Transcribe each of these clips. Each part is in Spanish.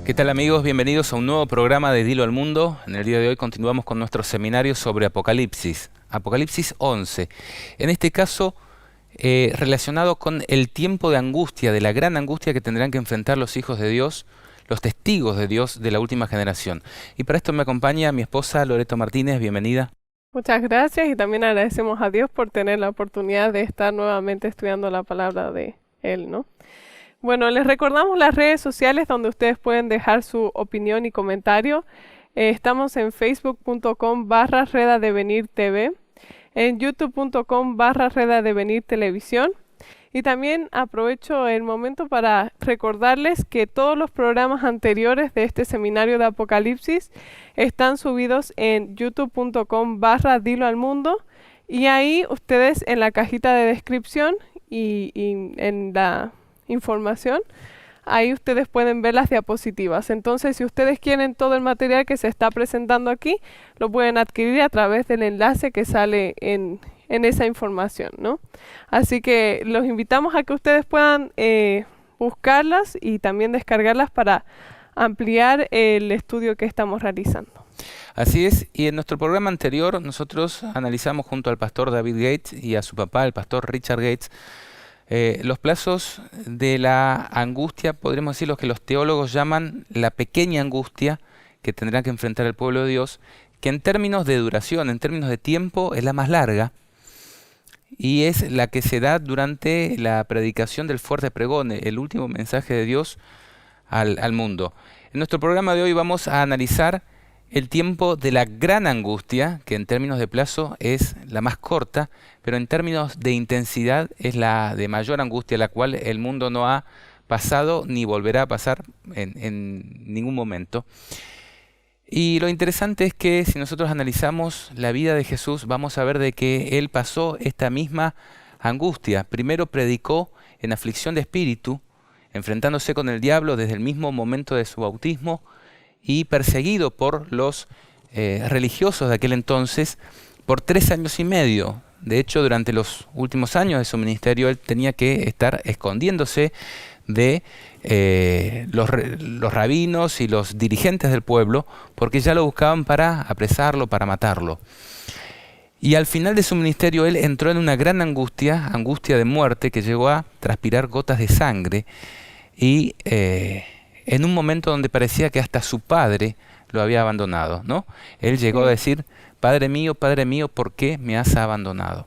¿Qué tal amigos? Bienvenidos a un nuevo programa de Dilo al Mundo. En el día de hoy continuamos con nuestro seminario sobre Apocalipsis, Apocalipsis 11. En este caso, relacionado con el tiempo de angustia, de la gran angustia que tendrán que enfrentar los hijos de Dios, los testigos de Dios de la última generación. Y para esto me acompaña mi esposa Loreto Martínez. Bienvenida. Muchas gracias y también agradecemos a Dios por tener la oportunidad de estar nuevamente estudiando la palabra de Él, ¿no? Bueno, les recordamos las redes sociales donde ustedes pueden dejar su opinión y comentario. Estamos en facebook.com/redadevenirtv, en youtube.com/redadevenirtelevisión. Y también aprovecho el momento para recordarles que todos los programas anteriores de este seminario de Apocalipsis están subidos en youtube.com/diloalmundo, y ahí ustedes en la cajita de descripción y en la información, ahí ustedes pueden ver las diapositivas. Entonces, si ustedes quieren todo el material que se está presentando aquí, lo pueden adquirir a través del enlace que sale en esa información, ¿no? Así que los invitamos a que ustedes puedan buscarlas y también descargarlas para ampliar el estudio que estamos realizando. Así es, y en nuestro programa anterior nosotros analizamos junto al pastor David Gates y a su papá, el pastor Richard Gates, los plazos de la angustia, podríamos decir lo que los teólogos llaman la pequeña angustia que tendrá que enfrentar el pueblo de Dios, que en términos de duración, en términos de tiempo, es la más larga y es la que se da durante la predicación del fuerte pregón, el último mensaje de Dios al mundo. En nuestro programa de hoy vamos a analizar el tiempo de la gran angustia, que en términos de plazo es la más corta, pero en términos de intensidad es la de mayor angustia, la cual el mundo no ha pasado ni volverá a pasar en ningún momento. Y lo interesante es que si nosotros analizamos la vida de Jesús, vamos a ver de que Él pasó esta misma angustia. Primero predicó en aflicción de espíritu, enfrentándose con el diablo desde el mismo momento de su bautismo, y perseguido por los religiosos de aquel entonces por 3 años y medio. De hecho, durante los últimos años de su ministerio, él tenía que estar escondiéndose de los rabinos y los dirigentes del pueblo, porque ya lo buscaban para apresarlo, para matarlo. Y al final de su ministerio, él entró en una gran angustia, angustia de muerte, que llegó a transpirar gotas de sangre, y en un momento donde parecía que hasta su padre lo había abandonado, ¿no? Él llegó a decir: Padre mío, ¿por qué me has abandonado?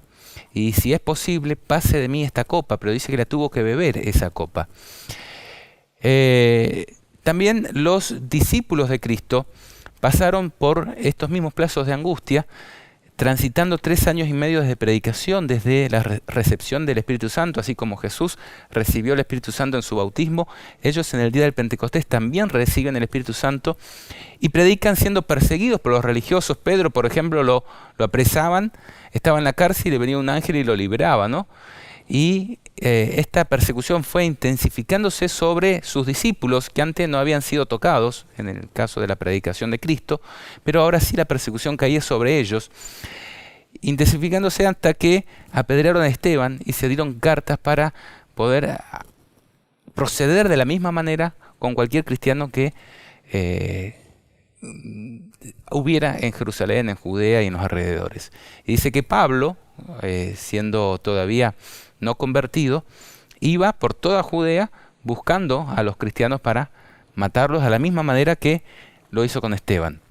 Y si es posible, pase de mí esta copa, pero dice que la tuvo que beber esa copa. También los discípulos de Cristo pasaron por estos mismos plazos de angustia, transitando 3 años y medio de predicación desde la recepción del Espíritu Santo, así como Jesús recibió el Espíritu Santo en su bautismo. Ellos en el día del Pentecostés también reciben el Espíritu Santo y predican siendo perseguidos por los religiosos. Pedro, por ejemplo, lo apresaban, estaba en la cárcel y venía un ángel y lo liberaba, ¿no? Y esta persecución fue intensificándose sobre sus discípulos, que antes no habían sido tocados en el caso de la predicación de Cristo, pero ahora sí la persecución caía sobre ellos, intensificándose hasta que apedrearon a Esteban y se dieron cartas para poder proceder de la misma manera con cualquier cristiano que hubiera en Jerusalén, en Judea y en los alrededores. Y dice que Pablo, siendo todavía no convertido, iba por toda Judea buscando a los cristianos para matarlos a la misma manera que lo hizo con Esteban.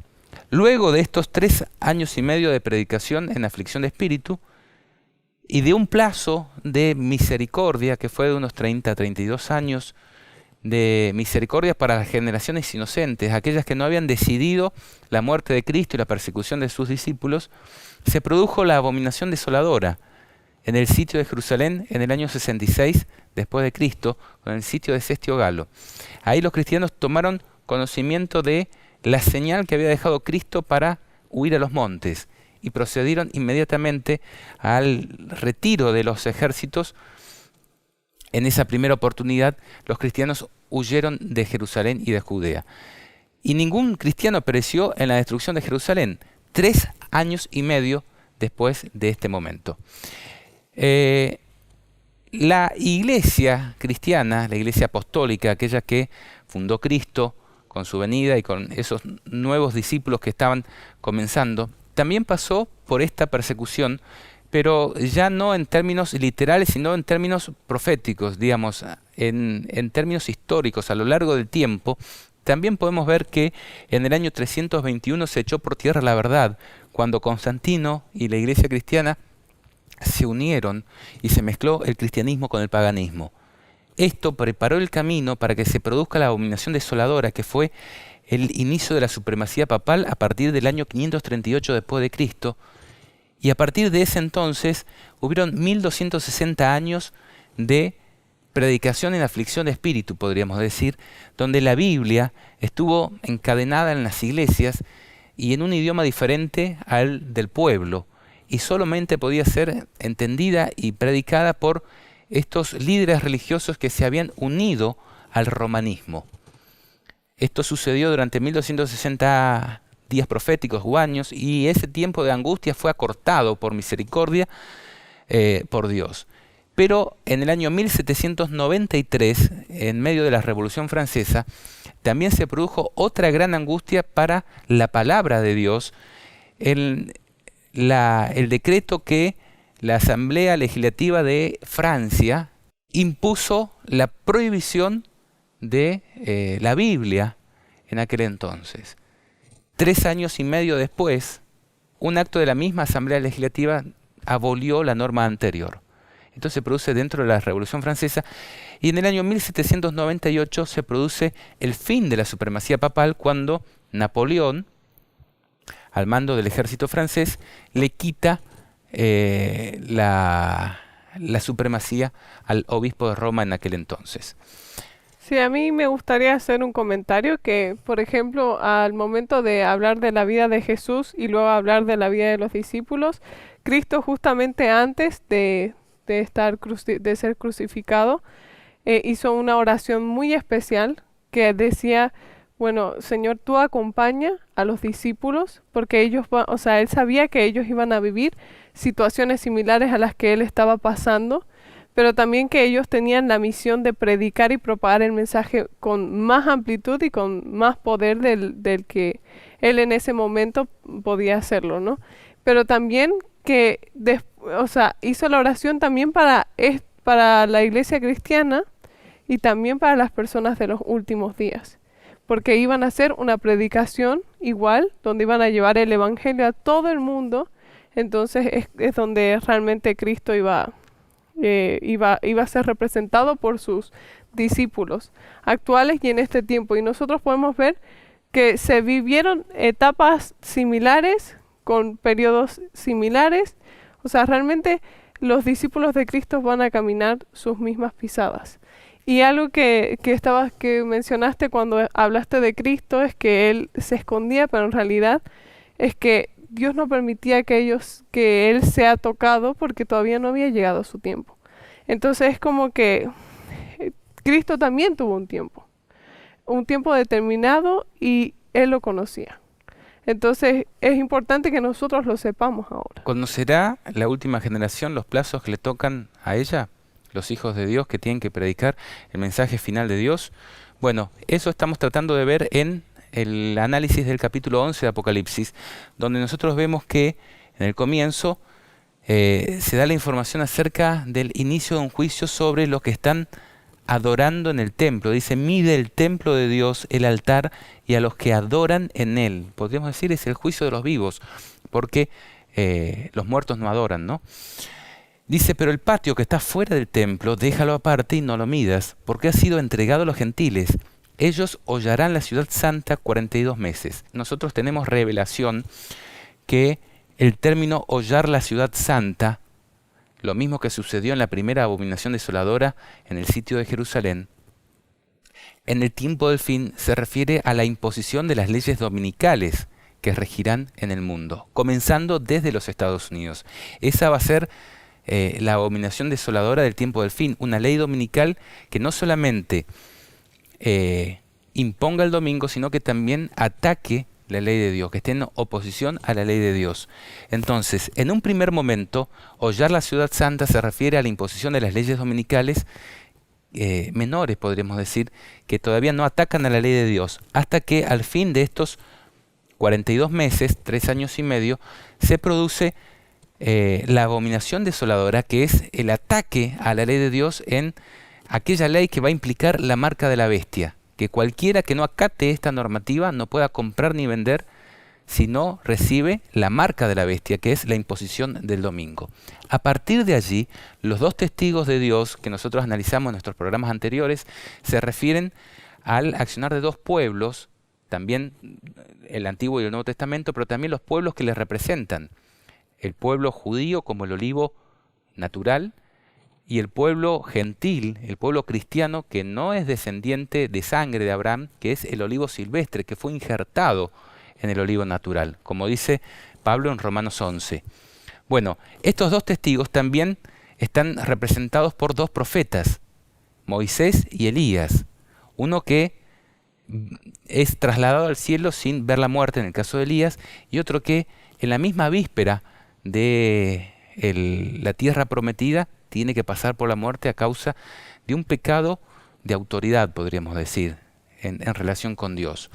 Luego de estos 3 años y medio de predicación en aflicción de espíritu y de un plazo de misericordia que fue de unos 30 a 32 años de misericordia para las generaciones inocentes, aquellas que no habían decidido la muerte de Cristo y la persecución de sus discípulos, se produjo la abominación desoladora en el sitio de Jerusalén en el año 66 después de Cristo, con el sitio de Cestio Galo. Ahí los cristianos tomaron conocimiento de la señal que había dejado Cristo para huir a los montes y procedieron inmediatamente al retiro de los ejércitos. En esa primera oportunidad, los cristianos huyeron de Jerusalén y de Judea. Y ningún cristiano pereció en la destrucción de Jerusalén, 3 años y medio después de este momento. La iglesia cristiana, la iglesia apostólica, aquella que fundó Cristo con su venida y con esos nuevos discípulos que estaban comenzando, también pasó por esta persecución, pero ya no en términos literales, sino en términos proféticos, digamos, en términos históricos, a lo largo del tiempo. También podemos ver que en el año 321 se echó por tierra la verdad, cuando Constantino y la Iglesia cristiana se unieron y se mezcló el cristianismo con el paganismo. Esto preparó el camino para que se produzca la abominación desoladora, que fue el inicio de la supremacía papal a partir del año 538 después de Cristo, y a partir de ese entonces hubieron 1260 años de predicación en aflicción de espíritu, podríamos decir, donde la Biblia estuvo encadenada en las iglesias y en un idioma diferente al del pueblo, y solamente podía ser entendida y predicada por estos líderes religiosos que se habían unido al romanismo. Esto sucedió durante 1260 días proféticos o años, y ese tiempo de angustia fue acortado por misericordia por Dios. Pero en el año 1793, en medio de la Revolución Francesa, también se produjo otra gran angustia para la palabra de Dios, el decreto que la Asamblea Legislativa de Francia impuso la prohibición de la Biblia en aquel entonces. 3 años y medio después, un acto de la misma Asamblea Legislativa abolió la norma anterior. Entonces se produce dentro de la Revolución Francesa, y en el año 1798 se produce el fin de la supremacía papal, cuando Napoleón, al mando del ejército francés, le quita la supremacía al obispo de Roma en aquel entonces. Sí, a mí me gustaría hacer un comentario que, por ejemplo, al momento de hablar de la vida de Jesús y luego hablar de la vida de los discípulos, Cristo justamente antes de ser crucificado, hizo una oración muy especial que decía, bueno, Señor, tú acompaña a los discípulos, porque él sabía que ellos iban a vivir situaciones similares a las que él estaba pasando, pero también que ellos tenían la misión de predicar y propagar el mensaje con más amplitud y con más poder del que él en ese momento podía hacerlo, ¿no? Pero también que hizo la oración también para la iglesia cristiana y también para las personas de los últimos días, porque iban a hacer una predicación igual, donde iban a llevar el evangelio a todo el mundo. Entonces es donde realmente Cristo iba a ser representado por sus discípulos actuales y en este tiempo. Y nosotros podemos ver que se vivieron etapas similares, con periodos similares. O sea, realmente los discípulos de Cristo van a caminar sus mismas pisadas. Y algo que mencionaste cuando hablaste de Cristo es que Él se escondía, pero en realidad es que Dios no permitía que Él sea tocado porque todavía no había llegado su tiempo. Entonces es como que Cristo también tuvo un tiempo determinado, y Él lo conocía. Entonces es importante que nosotros lo sepamos ahora. ¿Conocerá la última generación los plazos que le tocan a ella? Los hijos de Dios que tienen que predicar el mensaje final de Dios. Bueno, eso estamos tratando de ver en el análisis del capítulo 11 de Apocalipsis, donde nosotros vemos que en el comienzo se da la información acerca del inicio de un juicio sobre los que están adorando en el templo. Dice, mide el templo de Dios, el altar, y a los que adoran en él. Podríamos decir, es el juicio de los vivos, porque los muertos no adoran, ¿no? Dice, pero el patio que está fuera del templo, déjalo aparte y no lo midas, porque ha sido entregado a los gentiles. Ellos hollarán la ciudad santa 42 meses. Nosotros tenemos revelación que el término hollar la ciudad santa, lo mismo que sucedió en la primera abominación desoladora en el sitio de Jerusalén, en el tiempo del fin se refiere a la imposición de las leyes dominicales que regirán en el mundo, comenzando desde los Estados Unidos. Esa va a ser la abominación desoladora del tiempo del fin, una ley dominical que no solamente imponga el domingo, sino que también ataque la ley de Dios, que esté en oposición a la ley de Dios. Entonces, en un primer momento, hollar la ciudad santa se refiere a la imposición de las leyes dominicales menores, podríamos decir, que todavía no atacan a la ley de Dios, hasta que al fin de estos 42 meses, 3 años y medio, se produce la abominación desoladora, que es el ataque a la ley de Dios en aquella ley que va a implicar la marca de la bestia, que cualquiera que no acate esta normativa no pueda comprar ni vender si no recibe la marca de la bestia, que es la imposición del domingo. A partir de allí, los dos testigos de Dios que nosotros analizamos en nuestros programas anteriores se refieren al accionar de dos pueblos, también el Antiguo y el Nuevo Testamento, pero también los pueblos que les representan. El pueblo judío como el olivo natural y el pueblo gentil, el pueblo cristiano que no es descendiente de sangre de Abraham, que es el olivo silvestre, que fue injertado en el olivo natural, como dice Pablo en Romanos 11. Bueno, estos dos testigos también están representados por dos profetas, Moisés y Elías. Uno que es trasladado al cielo sin ver la muerte en el caso de Elías, y otro que en la misma víspera de la tierra prometida tiene que pasar por la muerte a causa de un pecado de autoridad, podríamos decir, en relación con Dios.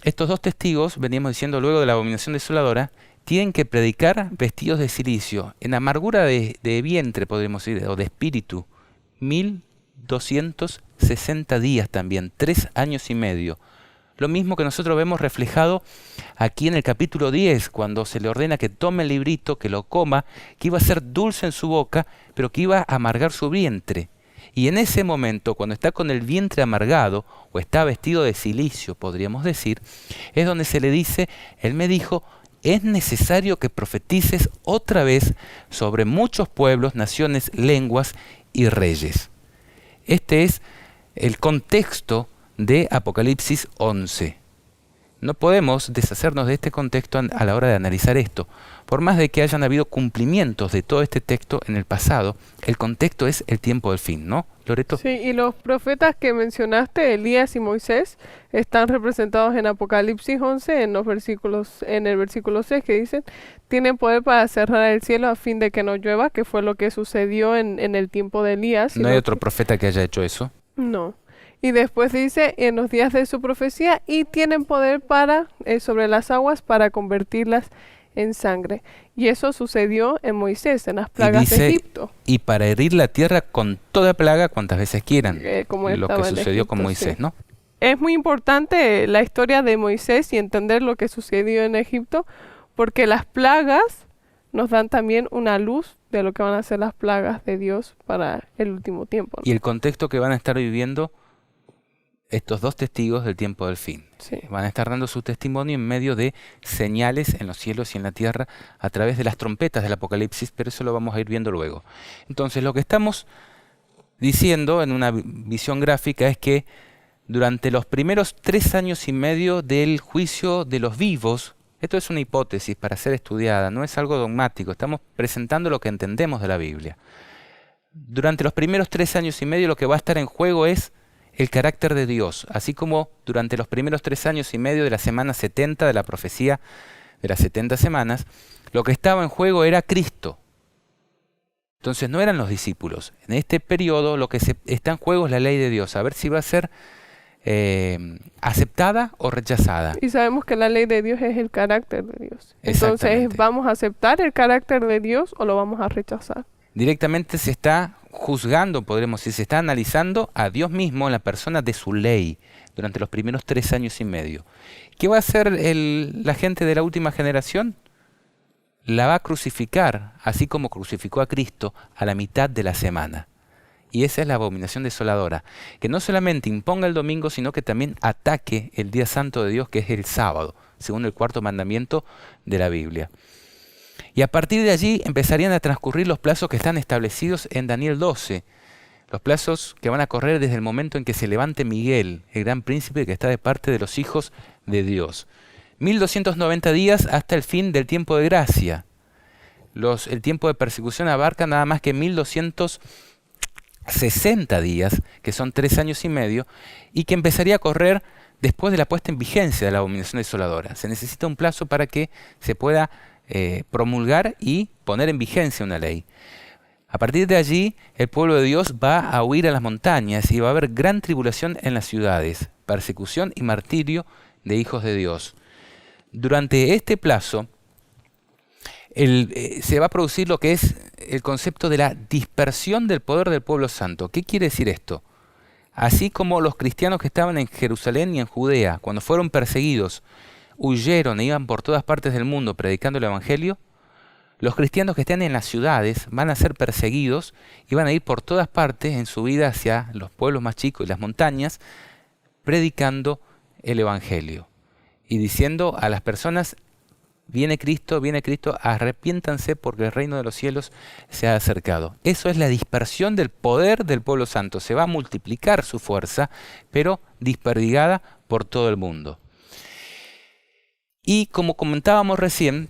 Estos dos testigos, veníamos diciendo luego de la abominación desoladora, tienen que predicar vestidos de cilicio, en amargura de vientre, podríamos decir, o de espíritu, 1260 días también, 3 años y medio. Lo mismo que nosotros vemos reflejado aquí en el capítulo 10, cuando se le ordena que tome el librito, que lo coma, que iba a ser dulce en su boca, pero que iba a amargar su vientre. Y en ese momento, cuando está con el vientre amargado, o está vestido de cilicio, podríamos decir, es donde se le dice, él me dijo, es necesario que profetices otra vez sobre muchos pueblos, naciones, lenguas y reyes. Este es el contexto de Apocalipsis 11. No podemos deshacernos de este contexto a la hora de analizar esto. Por más de que hayan habido cumplimientos de todo este texto en el pasado, el contexto es el tiempo del fin, ¿no, Loreto? Sí, y los profetas que mencionaste, Elías y Moisés, están representados en Apocalipsis 11, en el versículo 6, que dicen, tienen poder para cerrar el cielo a fin de que no llueva, que fue lo que sucedió en el tiempo de Elías. ¿No hay otro profeta que haya hecho eso? No. Y después dice, en los días de su profecía, y tienen poder sobre las aguas para convertirlas en sangre. Y eso sucedió en Moisés, en las plagas de Egipto. Y para herir la tierra con toda plaga cuantas veces quieran, como lo que sucedió con Moisés, sí. ¿no? Es muy importante la historia de Moisés y entender lo que sucedió en Egipto, porque las plagas nos dan también una luz de lo que van a ser las plagas de Dios para el último tiempo, ¿no? Y el contexto que van a estar viviendo estos dos testigos del tiempo del fin. Sí. Van a estar dando su testimonio en medio de señales en los cielos y en la tierra a través de las trompetas del Apocalipsis, pero eso lo vamos a ir viendo luego. Entonces, lo que estamos diciendo en una visión gráfica es que durante los primeros 3 años y medio del juicio de los vivos, esto es una hipótesis para ser estudiada, no es algo dogmático, estamos presentando lo que entendemos de la Biblia. Durante los primeros 3 años y medio lo que va a estar en juego es el carácter de Dios, así como durante los primeros 3 años y medio de la semana 70 de la profecía de las 70 semanas, lo que estaba en juego era Cristo. Entonces no eran los discípulos. En este periodo lo que está en juego es la ley de Dios, a ver si va a ser aceptada o rechazada. Y sabemos que la ley de Dios es el carácter de Dios. Entonces, ¿vamos a aceptar el carácter de Dios o lo vamos a rechazar? Directamente se está juzgando, podremos decir, se está analizando a Dios mismo en la persona de su ley durante los primeros 3 años y medio. ¿Qué va a hacer la gente de la última generación? La va a crucificar, así como crucificó a Cristo a la mitad de la semana. Y esa es la abominación desoladora, que no solamente imponga el domingo, sino que también ataque el día santo de Dios, que es el sábado, según el 4.º mandamiento de la Biblia. Y a partir de allí empezarían a transcurrir los plazos que están establecidos en Daniel 12, los plazos que van a correr desde el momento en que se levante Miguel, el gran príncipe que está de parte de los hijos de Dios. 1290 días hasta el fin del tiempo de gracia. El tiempo de persecución abarca nada más que 1260 días, que son 3 años y medio, y que empezaría a correr después de la puesta en vigencia de la abominación desoladora. Se necesita un plazo para que se pueda promulgar y poner en vigencia una ley. A partir de allí, el pueblo de Dios va a huir a las montañas y va a haber gran tribulación en las ciudades, persecución y martirio de hijos de Dios. Durante este plazo, se va a producir lo que es el concepto de la dispersión del poder del pueblo santo. ¿Qué quiere decir esto? Así como los cristianos que estaban en Jerusalén y en Judea, cuando fueron perseguidos, huyeron e iban por todas partes del mundo predicando el Evangelio, los cristianos que están en las ciudades van a ser perseguidos y van a ir por todas partes en su vida hacia los pueblos más chicos y las montañas, predicando el Evangelio y diciendo a las personas: viene Cristo, arrepiéntanse porque el reino de los cielos se ha acercado. Eso es la dispersión del poder del pueblo santo. Se va a multiplicar su fuerza, pero disperdigada por todo el mundo. Y como comentábamos recién,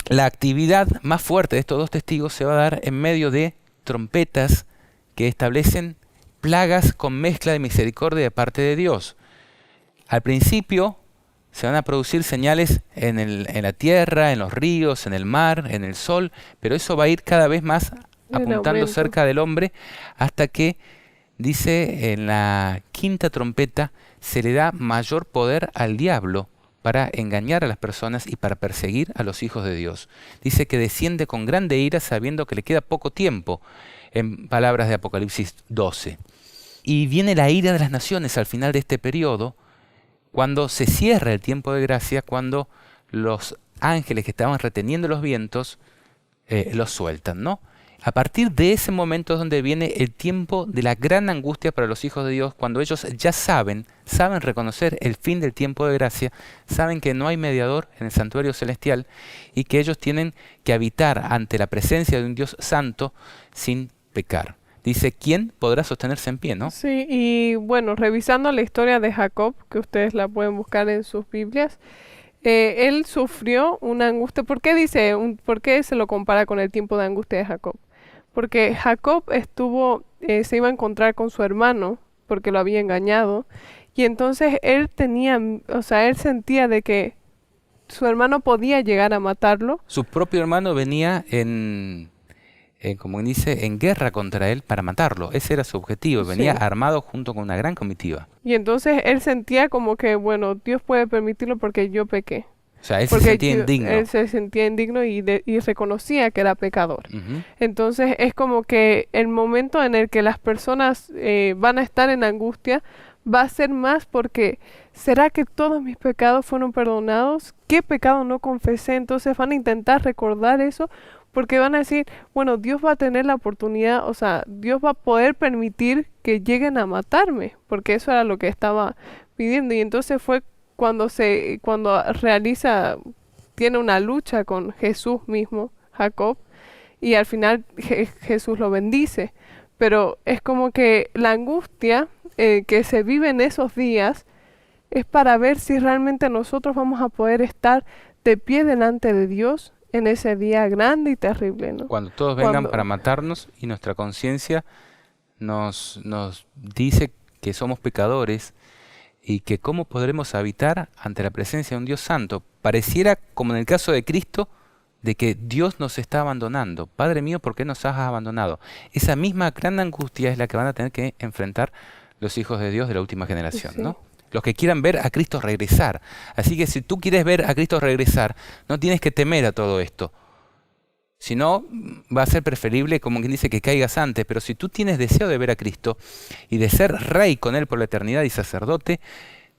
la actividad más fuerte de estos dos testigos se va a dar en medio de trompetas que establecen plagas con mezcla de misericordia de parte de Dios. Al principio se van a producir señales en la tierra, en los ríos, en el mar, en el sol, pero eso va a ir cada vez más apuntando cerca del hombre hasta que, dice en la quinta trompeta, se le da mayor poder al diablo para engañar a las personas y para perseguir a los hijos de Dios. Dice que desciende con grande ira sabiendo que le queda poco tiempo, en palabras de Apocalipsis 12. Y viene la ira de las naciones al final de este periodo, cuando se cierra el tiempo de gracia, cuando los ángeles que estaban reteniendo los vientos los sueltan, ¿no? A partir de ese momento es donde viene el tiempo de la gran angustia para los hijos de Dios, cuando ellos ya saben reconocer el fin del tiempo de gracia, saben que no hay mediador en el santuario celestial y que ellos tienen que habitar ante la presencia de un Dios santo sin pecar. Dice: ¿quién podrá sostenerse en pie, no? Sí, y bueno, revisando la historia de Jacob, que ustedes la pueden buscar en sus Biblias, él sufrió una angustia. ¿Por qué por qué se lo compara con el tiempo de angustia de Jacob? Porque Jacob se iba a encontrar con su hermano, porque lo había engañado, y entonces él sentía de que su hermano podía llegar a matarlo. Su propio hermano venía como dice, en guerra contra él para matarlo. Ese era su objetivo. Venía armado junto con una gran comitiva. Y entonces él sentía como que, bueno, Dios puede permitirlo porque yo pequé. O sea, él se sentía indigno. Él se sentía indigno y reconocía que era pecador. Entonces es como que el momento en el que las personas van a estar en angustia va a ser más porque ¿será que todos mis pecados fueron perdonados? ¿Qué pecado no confesé? Entonces van a intentar recordar eso, porque van a decir, bueno, Dios va a tener la oportunidad, o sea, Dios va a poder permitir que lleguen a matarme, porque eso era lo que estaba pidiendo. Y entonces fue cuando tiene una lucha con Jesús mismo, Jacob, y al final Jesús lo bendice. Pero es como que la angustia que se vive en esos días es para ver si realmente nosotros vamos a poder estar de pie delante de Dios en ese día grande y terrible, ¿no? Cuando todos vengan para matarnos y nuestra conciencia nos dice que somos pecadores y que cómo podremos habitar ante la presencia de un Dios santo. Pareciera, como en el caso de Cristo, de que Dios nos está abandonando. Padre mío, ¿por qué nos has abandonado? Esa misma gran angustia es la que van a tener que enfrentar los hijos de Dios de la última generación, ¿no? Los que quieran ver a Cristo regresar. Así que si tú quieres ver a Cristo regresar, no tienes que temer a todo esto. Si no, va a ser preferible, como quien dice, que caigas antes. Pero si tú tienes deseo de ver a Cristo y de ser rey con Él por la eternidad y sacerdote,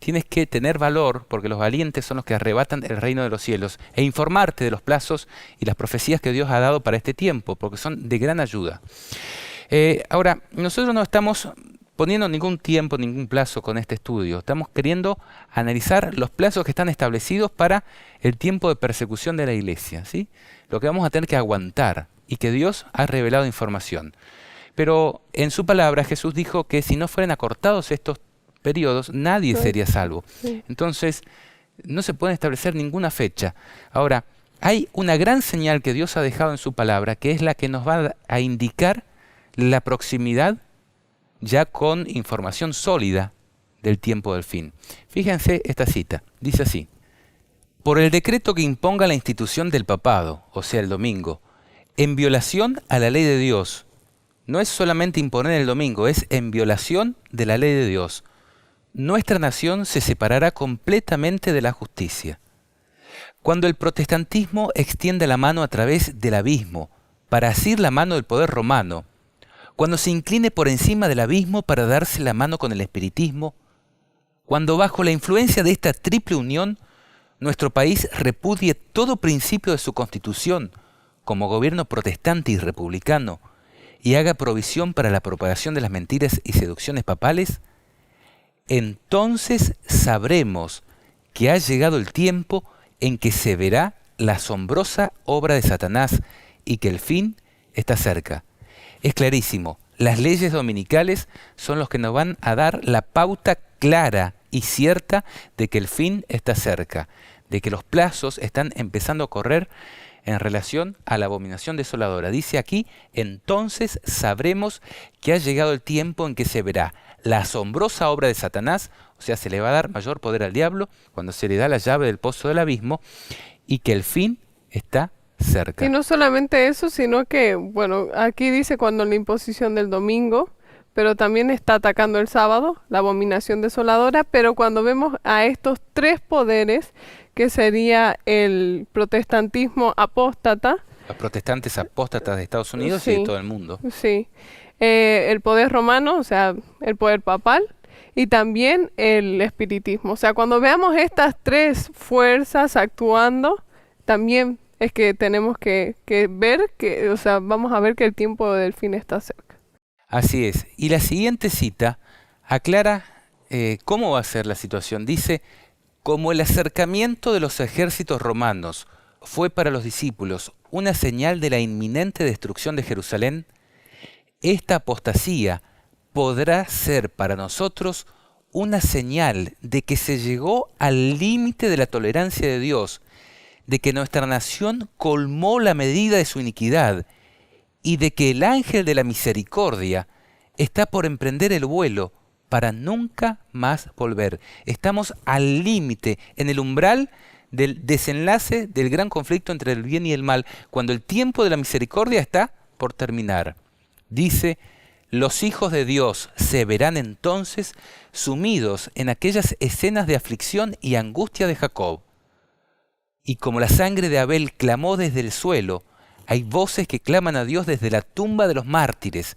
tienes que tener valor, porque los valientes son los que arrebatan el reino de los cielos, e informarte de los plazos y las profecías que Dios ha dado para este tiempo, porque son de gran ayuda. Ahora, nosotros no estamos poniendo ningún tiempo, ningún plazo con este estudio. Estamos queriendo analizar los plazos que están establecidos para el tiempo de persecución de la iglesia, ¿sí? Lo que vamos a tener que aguantar y que Dios ha revelado información. Pero en su palabra Jesús dijo que si no fueran acortados estos periodos, nadie sería salvo. Entonces, no se puede establecer ninguna fecha. Ahora, hay una gran señal que Dios ha dejado en su palabra, que es la que nos va a indicar la proximidad ya con información sólida del tiempo del fin. Fíjense esta cita, dice así: por el decreto que imponga la institución del papado, o sea el domingo, en violación a la ley de Dios. No es solamente imponer el domingo, es en violación de la ley de Dios. Nuestra nación se separará completamente de la justicia. Cuando el protestantismo extiende la mano a través del abismo para asir la mano del poder romano, cuando se incline por encima del abismo para darse la mano con el espiritismo, cuando bajo la influencia de esta triple unión, nuestro país repudie todo principio de su constitución como gobierno protestante y republicano y haga provisión para la propagación de las mentiras y seducciones papales, entonces sabremos que ha llegado el tiempo en que se verá la asombrosa obra de Satanás y que el fin está cerca. Es clarísimo, las leyes dominicales son los que nos van a dar la pauta clara y cierta de que el fin está cerca, de que los plazos están empezando a correr en relación a la abominación desoladora. Dice aquí, entonces sabremos que ha llegado el tiempo en que se verá la asombrosa obra de Satanás, o sea, se le va a dar mayor poder al diablo cuando se le da la llave del pozo del abismo, y que el fin está cerca. Y no solamente eso, sino que, bueno, aquí dice cuando la imposición del domingo, pero también está atacando el sábado, la abominación desoladora, pero cuando vemos a estos tres poderes, que sería el protestantismo apóstata. Los protestantes apóstatas de Estados Unidos Sí, y de todo el mundo. Sí. El poder romano, o sea, el poder papal, y también el espiritismo. O sea, cuando veamos estas tres fuerzas actuando, también es que tenemos que ver que, o sea, vamos a ver que el tiempo del fin está cerca. Así es. Y la siguiente cita aclara cómo va a ser la situación. Dice, como el acercamiento de los ejércitos romanos fue para los discípulos una señal de la inminente destrucción de Jerusalén, esta apostasía podrá ser para nosotros una señal de que se llegó al límite de la tolerancia de Dios, de que nuestra nación colmó la medida de su iniquidad y de que el ángel de la misericordia está por emprender el vuelo para nunca más volver. Estamos al límite, en el umbral del desenlace del gran conflicto entre el bien y el mal, cuando el tiempo de la misericordia está por terminar. Dice, los hijos de Dios se verán entonces sumidos en aquellas escenas de aflicción y angustia de Jacob. Y como la sangre de Abel clamó desde el suelo, hay voces que claman a Dios desde la tumba de los mártires,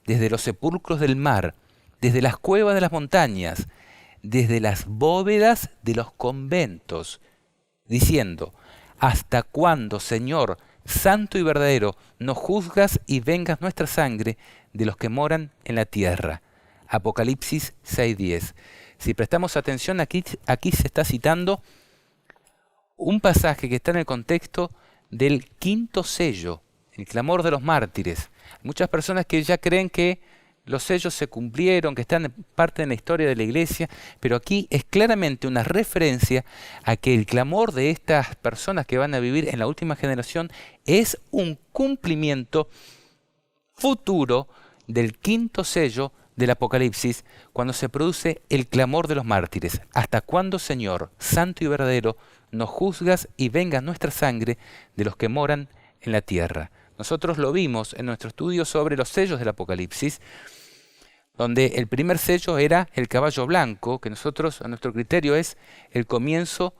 desde los sepulcros del mar, desde las cuevas de las montañas, desde las bóvedas de los conventos, diciendo, ¿hasta cuándo, Señor, santo y verdadero, nos juzgas y vengas nuestra sangre de los que moran en la tierra? Apocalipsis 6:10. Si prestamos atención, aquí se está citando un pasaje que está en el contexto del quinto sello, el clamor de los mártires. Muchas personas que ya creen que los sellos se cumplieron, que están parte de la historia de la iglesia, pero aquí es claramente una referencia a que el clamor de estas personas que van a vivir en la última generación es un cumplimiento futuro del quinto sello del Apocalipsis, cuando se produce el clamor de los mártires. ¿Hasta cuándo, Señor, santo y verdadero, nos juzgas y venga nuestra sangre de los que moran en la tierra? Nosotros lo vimos en nuestro estudio sobre los sellos del Apocalipsis, donde el primer sello era el caballo blanco, que nosotros, a nuestro criterio, es el comienzo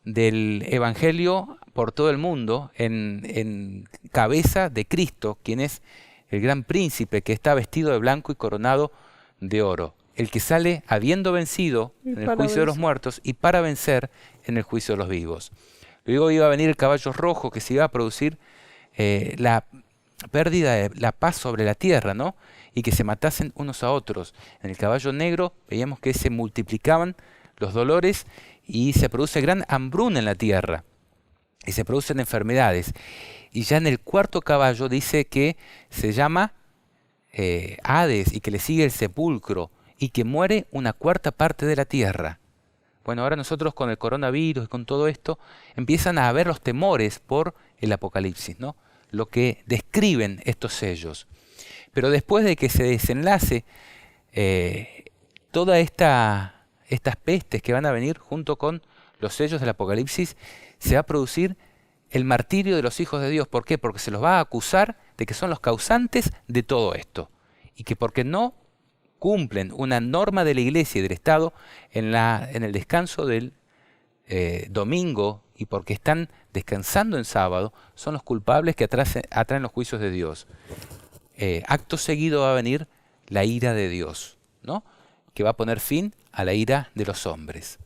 del Evangelio por todo el mundo, en cabeza de Cristo, quien es el gran príncipe que está vestido de blanco y coronado de oro, el que sale habiendo vencido en el juicio de los muertos y para vencer en el juicio de los vivos. Luego iba a venir el caballo rojo, que se iba a producir la pérdida de la paz sobre la tierra, ¿no? Y que se matasen unos a otros. En el caballo negro veíamos que se multiplicaban los dolores y se produce gran hambruna en la tierra y se producen enfermedades. Y ya en el cuarto caballo dice que se llama Hades y que le sigue el sepulcro y que muere una cuarta parte de la tierra. Bueno, ahora nosotros con el coronavirus y con todo esto empiezan a haber los temores por el Apocalipsis, ¿no? Lo que describen estos sellos. Pero después de que se desenlace todas estas pestes que van a venir junto con los sellos del Apocalipsis, se va a producir el martirio de los hijos de Dios. ¿Por qué? Porque se los va a acusar de que son los causantes de todo esto. Y que porque no cumplen una norma de la Iglesia y del Estado en el descanso del domingo, y porque están descansando en sábado, son los culpables que atraen los juicios de Dios. Acto seguido va a venir la ira de Dios, ¿no? Que va a poner fin a la ira de los hombres.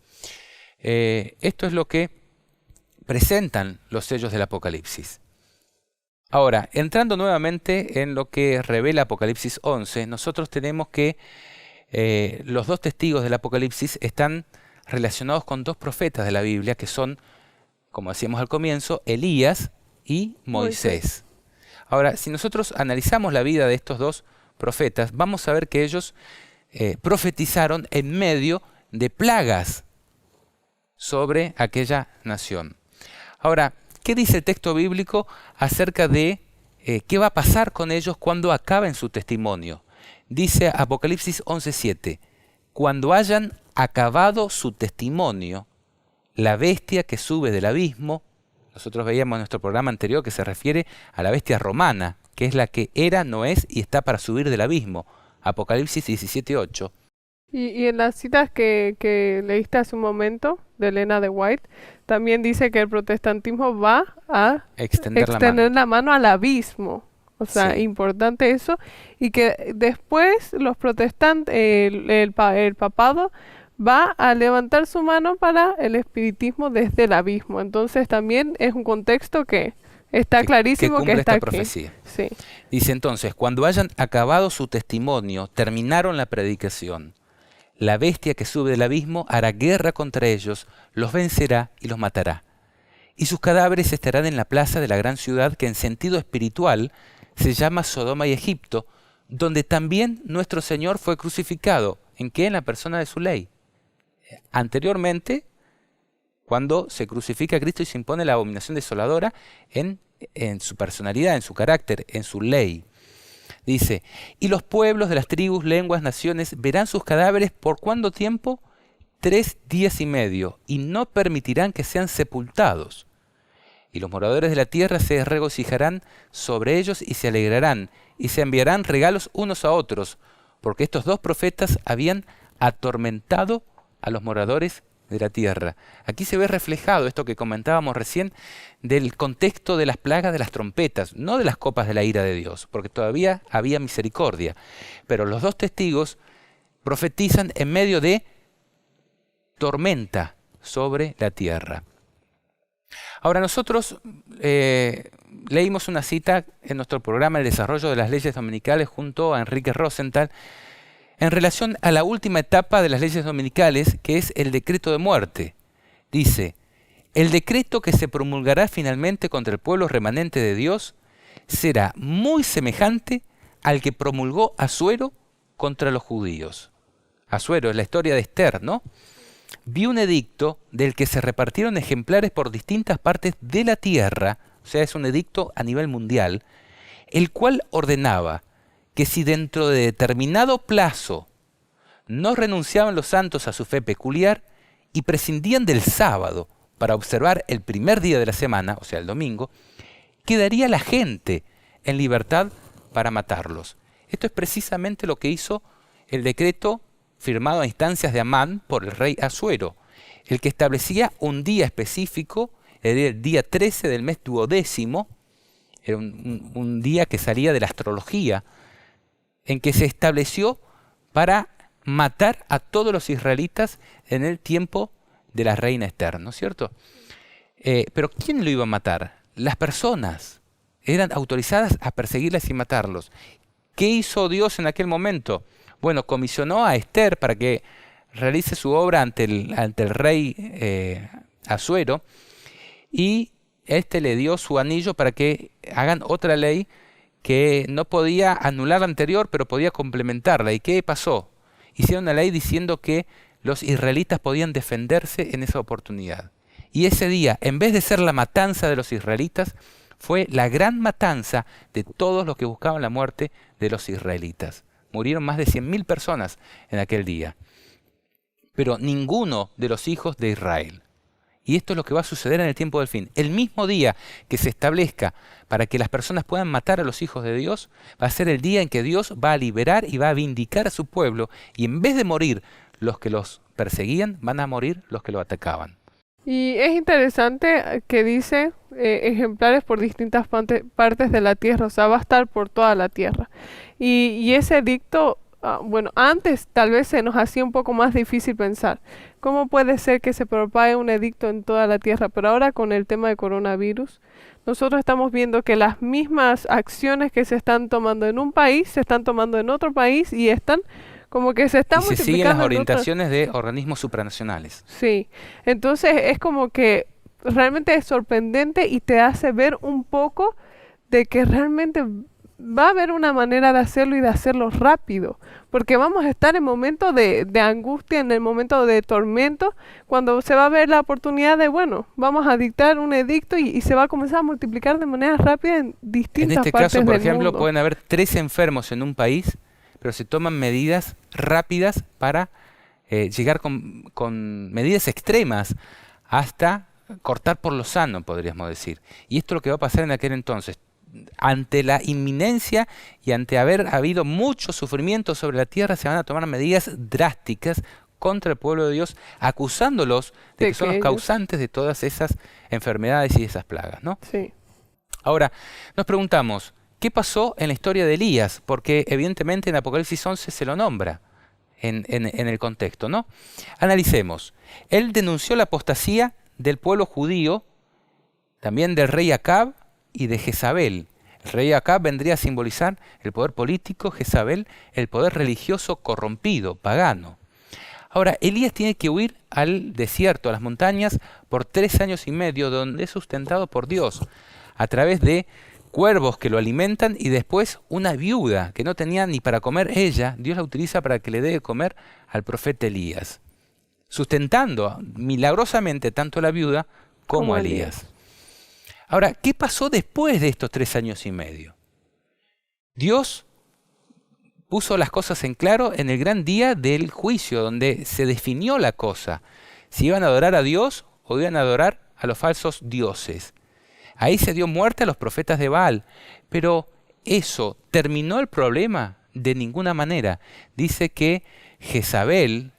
Esto es lo que presentan los sellos del Apocalipsis. Ahora, entrando nuevamente en lo que revela Apocalipsis 11, nosotros tenemos que los dos testigos del Apocalipsis están relacionados con dos profetas de la Biblia, que son, como decíamos al comienzo, Elías y Moisés. Ahora, si nosotros analizamos la vida de estos dos profetas, vamos a ver que ellos profetizaron en medio de plagas sobre aquella nación. Ahora, ¿qué dice el texto bíblico acerca de qué va a pasar con ellos cuando acaben su testimonio? Dice Apocalipsis 11:7, cuando hayan acabado su testimonio, la bestia que sube del abismo, nosotros veíamos en nuestro programa anterior que se refiere a la bestia romana, que es la que era, no es y está para subir del abismo. Apocalipsis 17:8. Y en las citas que leíste hace un momento, de Elena de White, también dice que el protestantismo va a Extender la mano al abismo. O sea, Sí. importante eso. Y que después los protestantes, el papado, va a levantar su mano para el espiritismo desde el abismo. Entonces también es un contexto que está clarísimo cumple que está esta aquí. profecía. Sí. Dice entonces, cuando hayan acabado su testimonio, terminaron la predicación, la bestia que sube del abismo hará guerra contra ellos, los vencerá y los matará. Y sus cadáveres estarán en la plaza de la gran ciudad que en sentido espiritual se llama Sodoma y Egipto, donde también nuestro Señor fue crucificado. ¿En qué? En la persona de su ley. Anteriormente, cuando se crucifica a Cristo y se impone la abominación desoladora en su personalidad, en su carácter, en su ley. Dice, y los pueblos de las tribus, lenguas, naciones verán sus cadáveres ¿por cuánto tiempo? 3 días y medio, y no permitirán que sean sepultados. Y los moradores de la tierra se regocijarán sobre ellos y se alegrarán, y se enviarán regalos unos a otros, porque estos dos profetas habían atormentado a los moradores de la tierra. Aquí se ve reflejado esto que comentábamos recién del contexto de las plagas de las trompetas, no de las copas de la ira de Dios, porque todavía había misericordia. Pero los dos testigos profetizan en medio de tormenta sobre la tierra. Ahora nosotros leímos una cita en nuestro programa El desarrollo de las leyes dominicales junto a Enrique Rosenthal en relación a la última etapa de las leyes dominicales, que es el decreto de muerte. Dice, el decreto que se promulgará finalmente contra el pueblo remanente de Dios será muy semejante al que promulgó Asuero contra los judíos. Asuero es la historia de Esther, ¿no? Vi un edicto del que se repartieron ejemplares por distintas partes de la tierra, o sea, es un edicto a nivel mundial, el cual ordenaba que si dentro de determinado plazo no renunciaban los santos a su fe peculiar y prescindían del sábado para observar el primer día de la semana, o sea, el domingo, quedaría la gente en libertad para matarlos. Esto es precisamente lo que hizo el decreto firmado a instancias de Amán por el rey Asuero, el que establecía un día específico, el día 13 del mes duodécimo, era un día que salía de la astrología, en que se estableció para matar a todos los israelitas en el tiempo de la reina Esther, ¿no es cierto? Pero ¿quién lo iba a matar? Las personas eran autorizadas a perseguirlas y matarlos. ¿Qué hizo Dios en aquel momento? Bueno, comisionó a Esther para que realice su obra ante el rey Asuero, y éste le dio su anillo para que hagan otra ley que no podía anular la anterior, pero podía complementarla. ¿Y qué pasó? Hicieron una ley diciendo que los israelitas podían defenderse en esa oportunidad. Y ese día, en vez de ser la matanza de los israelitas, fue la gran matanza de todos los que buscaban la muerte de los israelitas. Murieron más de 100.000 personas en aquel día. Pero ninguno de los hijos de Israel. Y esto es lo que va a suceder en el tiempo del fin. El mismo día que se establezca para que las personas puedan matar a los hijos de Dios, va a ser el día en que Dios va a liberar y va a vindicar a su pueblo, y en vez de morir los que los perseguían, van a morir los que lo atacaban. Y es interesante que dice ejemplares por distintas partes de la tierra, o sea, va a estar por toda la tierra. Y ese edicto, bueno, antes tal vez se nos hacía un poco más difícil pensar, ¿cómo puede ser que se propague un edicto en toda la tierra? Pero ahora con el tema de coronavirus, nosotros estamos viendo que las mismas acciones que se están tomando en un país, se están tomando en otro país y están como que se están Y se siguen las orientaciones de organismos supranacionales. Sí, entonces es como que realmente es sorprendente y te hace ver un poco de que realmente va a haber una manera de hacerlo y de hacerlo rápido, porque vamos a estar en momentos de angustia, en el momento de tormento, cuando se va a ver la oportunidad de, bueno, vamos a dictar un edicto y se va a comenzar a multiplicar de manera rápida en distintas partes del mundo. En este caso, por ejemplo, pueden haber 3 enfermos en un país, pero se toman medidas rápidas para llegar con medidas extremas hasta cortar por lo sano, podríamos decir. Y esto es lo que va a pasar en aquel entonces. Ante la inminencia y ante haber habido mucho sufrimiento sobre la tierra, se van a tomar medidas drásticas contra el pueblo de Dios, acusándolos de que son los causantes de todas esas enfermedades y esas plagas, ¿no? Sí. Ahora, nos preguntamos, ¿qué pasó en la historia de Elías? Porque evidentemente en Apocalipsis 11 se lo nombra en el contexto, ¿no? Analicemos. Él denunció la apostasía del pueblo judío, también del rey Acab y de Jezabel. El rey Acab vendría a simbolizar el poder político, Jezabel el poder religioso corrompido, pagano. Ahora, Elías tiene que huir al desierto, a las montañas, por 3 años y medio, donde es sustentado por Dios, a través de cuervos que lo alimentan y después una viuda que no tenía ni para comer ella, Dios la utiliza para que le dé de comer al profeta Elías, sustentando milagrosamente tanto a la viuda como a Elías. Ahora, ¿qué pasó después de estos 3 años y medio? Dios puso las cosas en claro en el gran día del juicio, donde se definió la cosa, si iban a adorar a Dios o iban a adorar a los falsos dioses. Ahí se dio muerte a los profetas de Baal, pero ¿eso terminó el problema? De ninguna manera. Dice que Jezabel,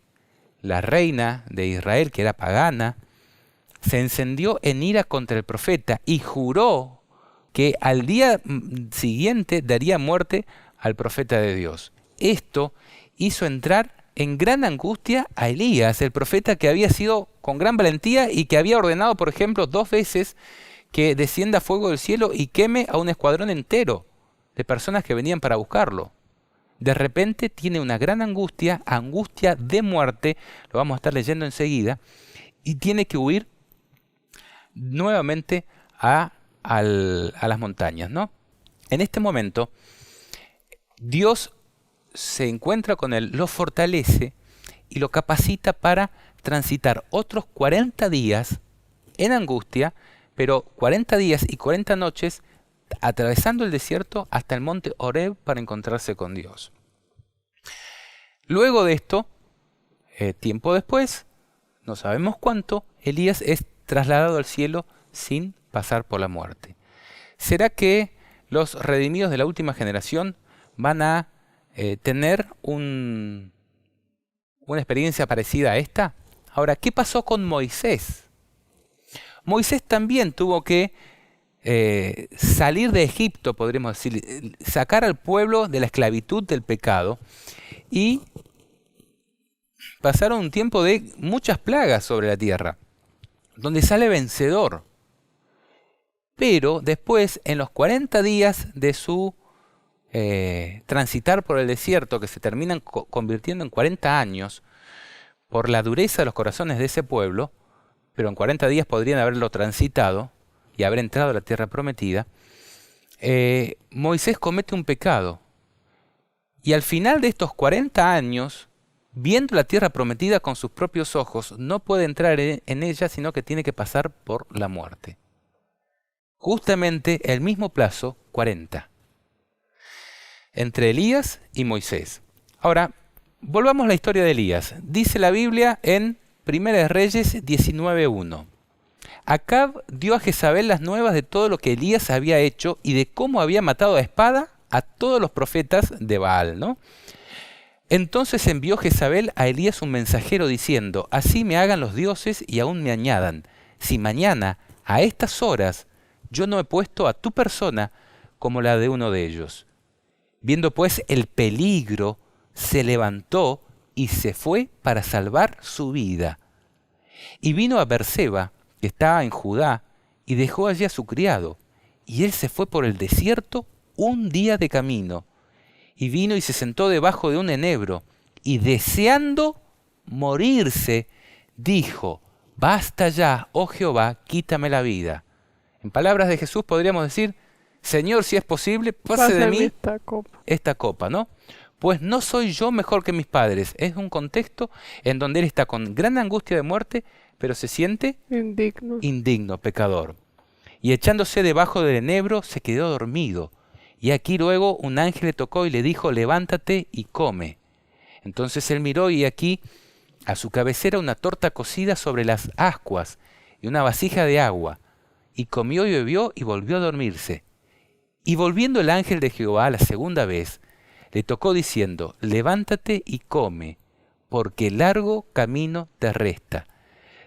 la reina de Israel, que era pagana, se encendió en ira contra el profeta y juró que al día siguiente daría muerte al profeta de Dios. Esto hizo entrar en gran angustia a Elías, el profeta que había sido con gran valentía y que había ordenado, por ejemplo, 2 veces que descienda fuego del cielo y queme a un escuadrón entero de personas que venían para buscarlo. De repente tiene una gran angustia, angustia de muerte, lo vamos a estar leyendo enseguida, y tiene que huir nuevamente a las montañas, ¿no? En este momento, Dios se encuentra con él, lo fortalece y lo capacita para transitar otros 40 días en angustia, pero 40 días y 40 noches atravesando el desierto hasta el monte Horeb para encontrarse con Dios. Luego de esto, tiempo después, no sabemos cuánto, Elías es trasladado al cielo sin pasar por la muerte. ¿Será que los redimidos de la última generación van a tener una experiencia parecida a esta? Ahora, ¿qué pasó con Moisés? Moisés también tuvo que salir de Egipto, podríamos decir, sacar al pueblo de la esclavitud del pecado, y pasaron un tiempo de muchas plagas sobre la tierra, donde sale vencedor. Pero después, en los 40 días de su transitar por el desierto, que se terminan convirtiendo en 40 años, por la dureza de los corazones de ese pueblo, pero en 40 días podrían haberlo transitado y haber entrado a la tierra prometida, Moisés comete un pecado. Y al final de estos 40 años, viendo la tierra prometida con sus propios ojos, no puede entrar en ella, sino que tiene que pasar por la muerte. Justamente el mismo plazo, 40, entre Elías y Moisés. Ahora, volvamos a la historia de Elías. Dice la Biblia en 1 Reyes 19:1. Acab dio a Jezabel las nuevas de todo lo que Elías había hecho y de cómo había matado a espada a todos los profetas de Baal, ¿no? Entonces envió Jezabel a Elías un mensajero diciendo: así me hagan los dioses y aún me añadan, si mañana a estas horas yo no he puesto a tu persona como la de uno de ellos. Viendo pues el peligro, se levantó y se fue para salvar su vida. Y vino a Berseba, que estaba en Judá, y dejó allí a su criado. Y él se fue por el desierto un día de camino. Y vino y se sentó debajo de un enebro, y deseando morirse, dijo: basta ya, oh Jehová, quítame la vida. En palabras de Jesús podríamos decir: Señor, si es posible, pase de mí esta copa, ¿no? Pues no soy yo mejor que mis padres. Es un contexto en donde él está con gran angustia de muerte, pero se siente indigno, pecador. Y echándose debajo del enebro, se quedó dormido. Y aquí luego un ángel le tocó y le dijo: levántate y come. Entonces él miró y aquí a su cabecera una torta cocida sobre las ascuas y una vasija de agua. Y comió y bebió y volvió a dormirse. Y volviendo el ángel de Jehová la segunda vez, le tocó diciendo: levántate y come, porque largo camino te resta.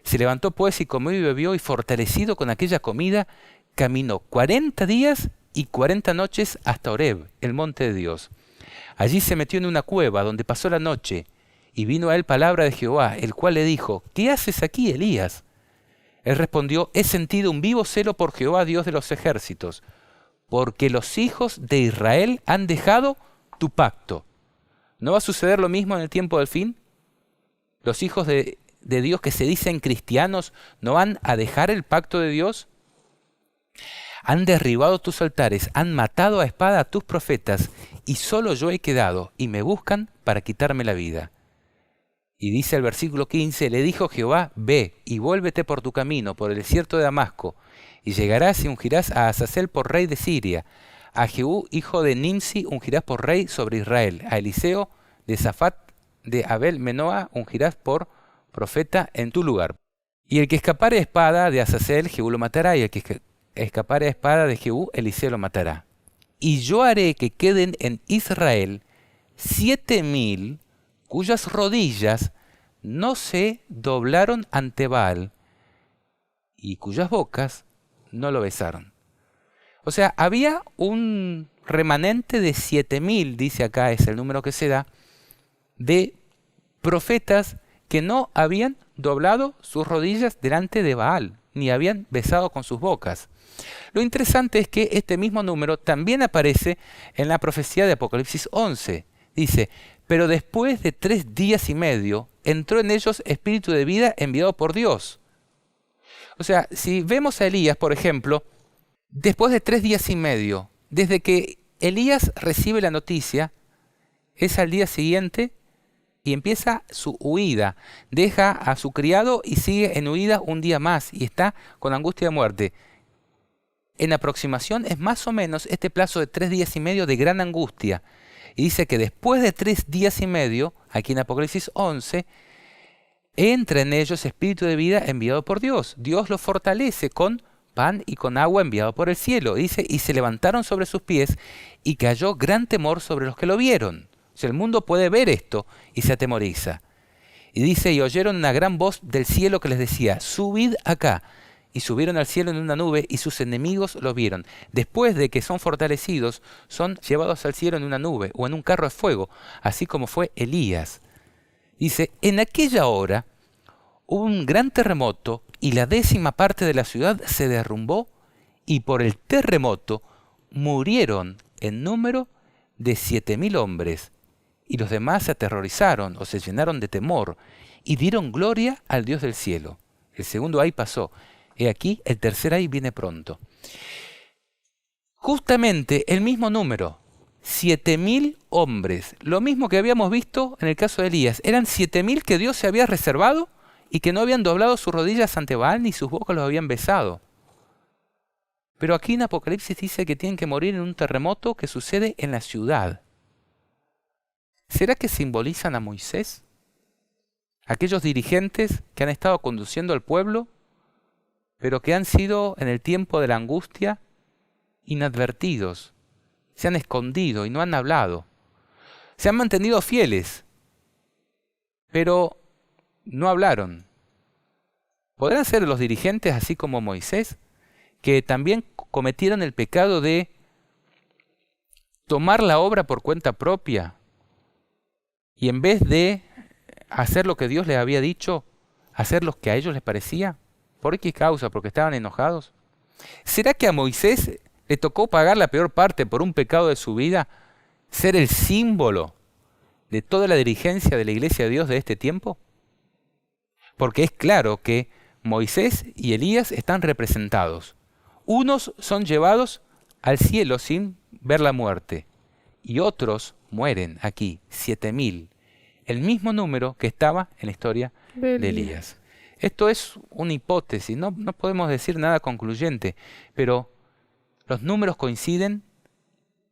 Se levantó pues y comió y bebió, y fortalecido con aquella comida, caminó 40 días y 40 noches hasta Horeb, el monte de Dios. Allí se metió en una cueva, donde pasó la noche, y vino a él palabra de Jehová, el cual le dijo: ¿qué haces aquí, Elías? Él respondió: he sentido un vivo celo por Jehová, Dios de los ejércitos, porque los hijos de Israel han dejado tu pacto. ¿No va a suceder lo mismo en el tiempo del fin? Los hijos de Dios que se dicen cristianos no van a dejar el pacto de Dios. Han derribado tus altares, han matado a espada a tus profetas, y solo yo he quedado, y me buscan para quitarme la vida. Y dice el versículo 15, le dijo Jehová: ve y vuélvete por tu camino, por el desierto de Damasco, y llegarás y ungirás a Azazel por rey de Siria, a Jehú hijo de Nimsi ungirás por rey sobre Israel, a Eliseo de Safat de Abel Menoa ungirás por profeta en tu lugar. Y el que escapare a espada de Azazel, Jehú lo matará, y el que escapare a espada de Jehú, Eliseo lo matará. Y yo haré que queden en Israel 7,000 cuyas rodillas no se doblaron ante Baal y cuyas bocas no lo besaron. O sea, había un remanente de 7,000, dice acá, es el número que se da, de profetas que no habían doblado sus rodillas delante de Baal, ni habían besado con sus bocas. Lo interesante es que este mismo número también aparece en la profecía de Apocalipsis 11. Dice: pero después de 3 días y medio entró en ellos espíritu de vida enviado por Dios. O sea, si vemos a Elías, por ejemplo, después de 3 días y medio, desde que Elías recibe la noticia, es al día siguiente y empieza su huida. Deja a su criado y sigue en huida un día más y está con angustia de muerte. En aproximación es más o menos este plazo de 3 días y medio de gran angustia. Y dice que después de 3 días y medio, aquí en Apocalipsis 11, entra en ellos espíritu de vida enviado por Dios. Dios los fortalece con pan y con agua enviado por el cielo. Dice: y se levantaron sobre sus pies y cayó gran temor sobre los que lo vieron. O sea, el mundo puede ver esto y se atemoriza. Y dice: y oyeron una gran voz del cielo que les decía: subid acá. Y subieron al cielo en una nube, y sus enemigos lo vieron. Después de que son fortalecidos, son llevados al cielo en una nube o en un carro de fuego, así como fue Elías. Dice: en aquella hora hubo un gran terremoto, y la 10ª parte de la ciudad se derrumbó, y por el terremoto murieron en número de 7,000 hombres. Y los demás se aterrorizaron o se llenaron de temor, y dieron gloria al Dios del cielo. El segundo ay pasó. He aquí, el tercer ay viene pronto. Justamente el mismo número, 7,000 hombres. Lo mismo que habíamos visto en el caso de Elías. Eran 7,000 que Dios se había reservado y que no habían doblado sus rodillas ante Baal ni sus bocas los habían besado. Pero aquí en Apocalipsis dice que tienen que morir en un terremoto que sucede en la ciudad. ¿Será que simbolizan a Moisés? Aquellos dirigentes que han estado conduciendo al pueblo, pero que han sido en el tiempo de la angustia inadvertidos, se han escondido y no han hablado. Se han mantenido fieles, pero no hablaron. ¿Podrán ser los dirigentes así como Moisés, que también cometieron el pecado de tomar la obra por cuenta propia y en vez de hacer lo que Dios les había dicho, hacer lo que a ellos les parecía? ¿Por qué causa? ¿Porque estaban enojados? ¿Será que a Moisés le tocó pagar la peor parte por un pecado de su vida, ser el símbolo de toda la dirigencia de la Iglesia de Dios de este tiempo? Porque es claro que Moisés y Elías están representados. Unos son llevados al cielo sin ver la muerte y otros mueren aquí, 7.000, el mismo número que estaba en la historia de Elías. Esto es una hipótesis, no podemos decir nada concluyente, pero los números coinciden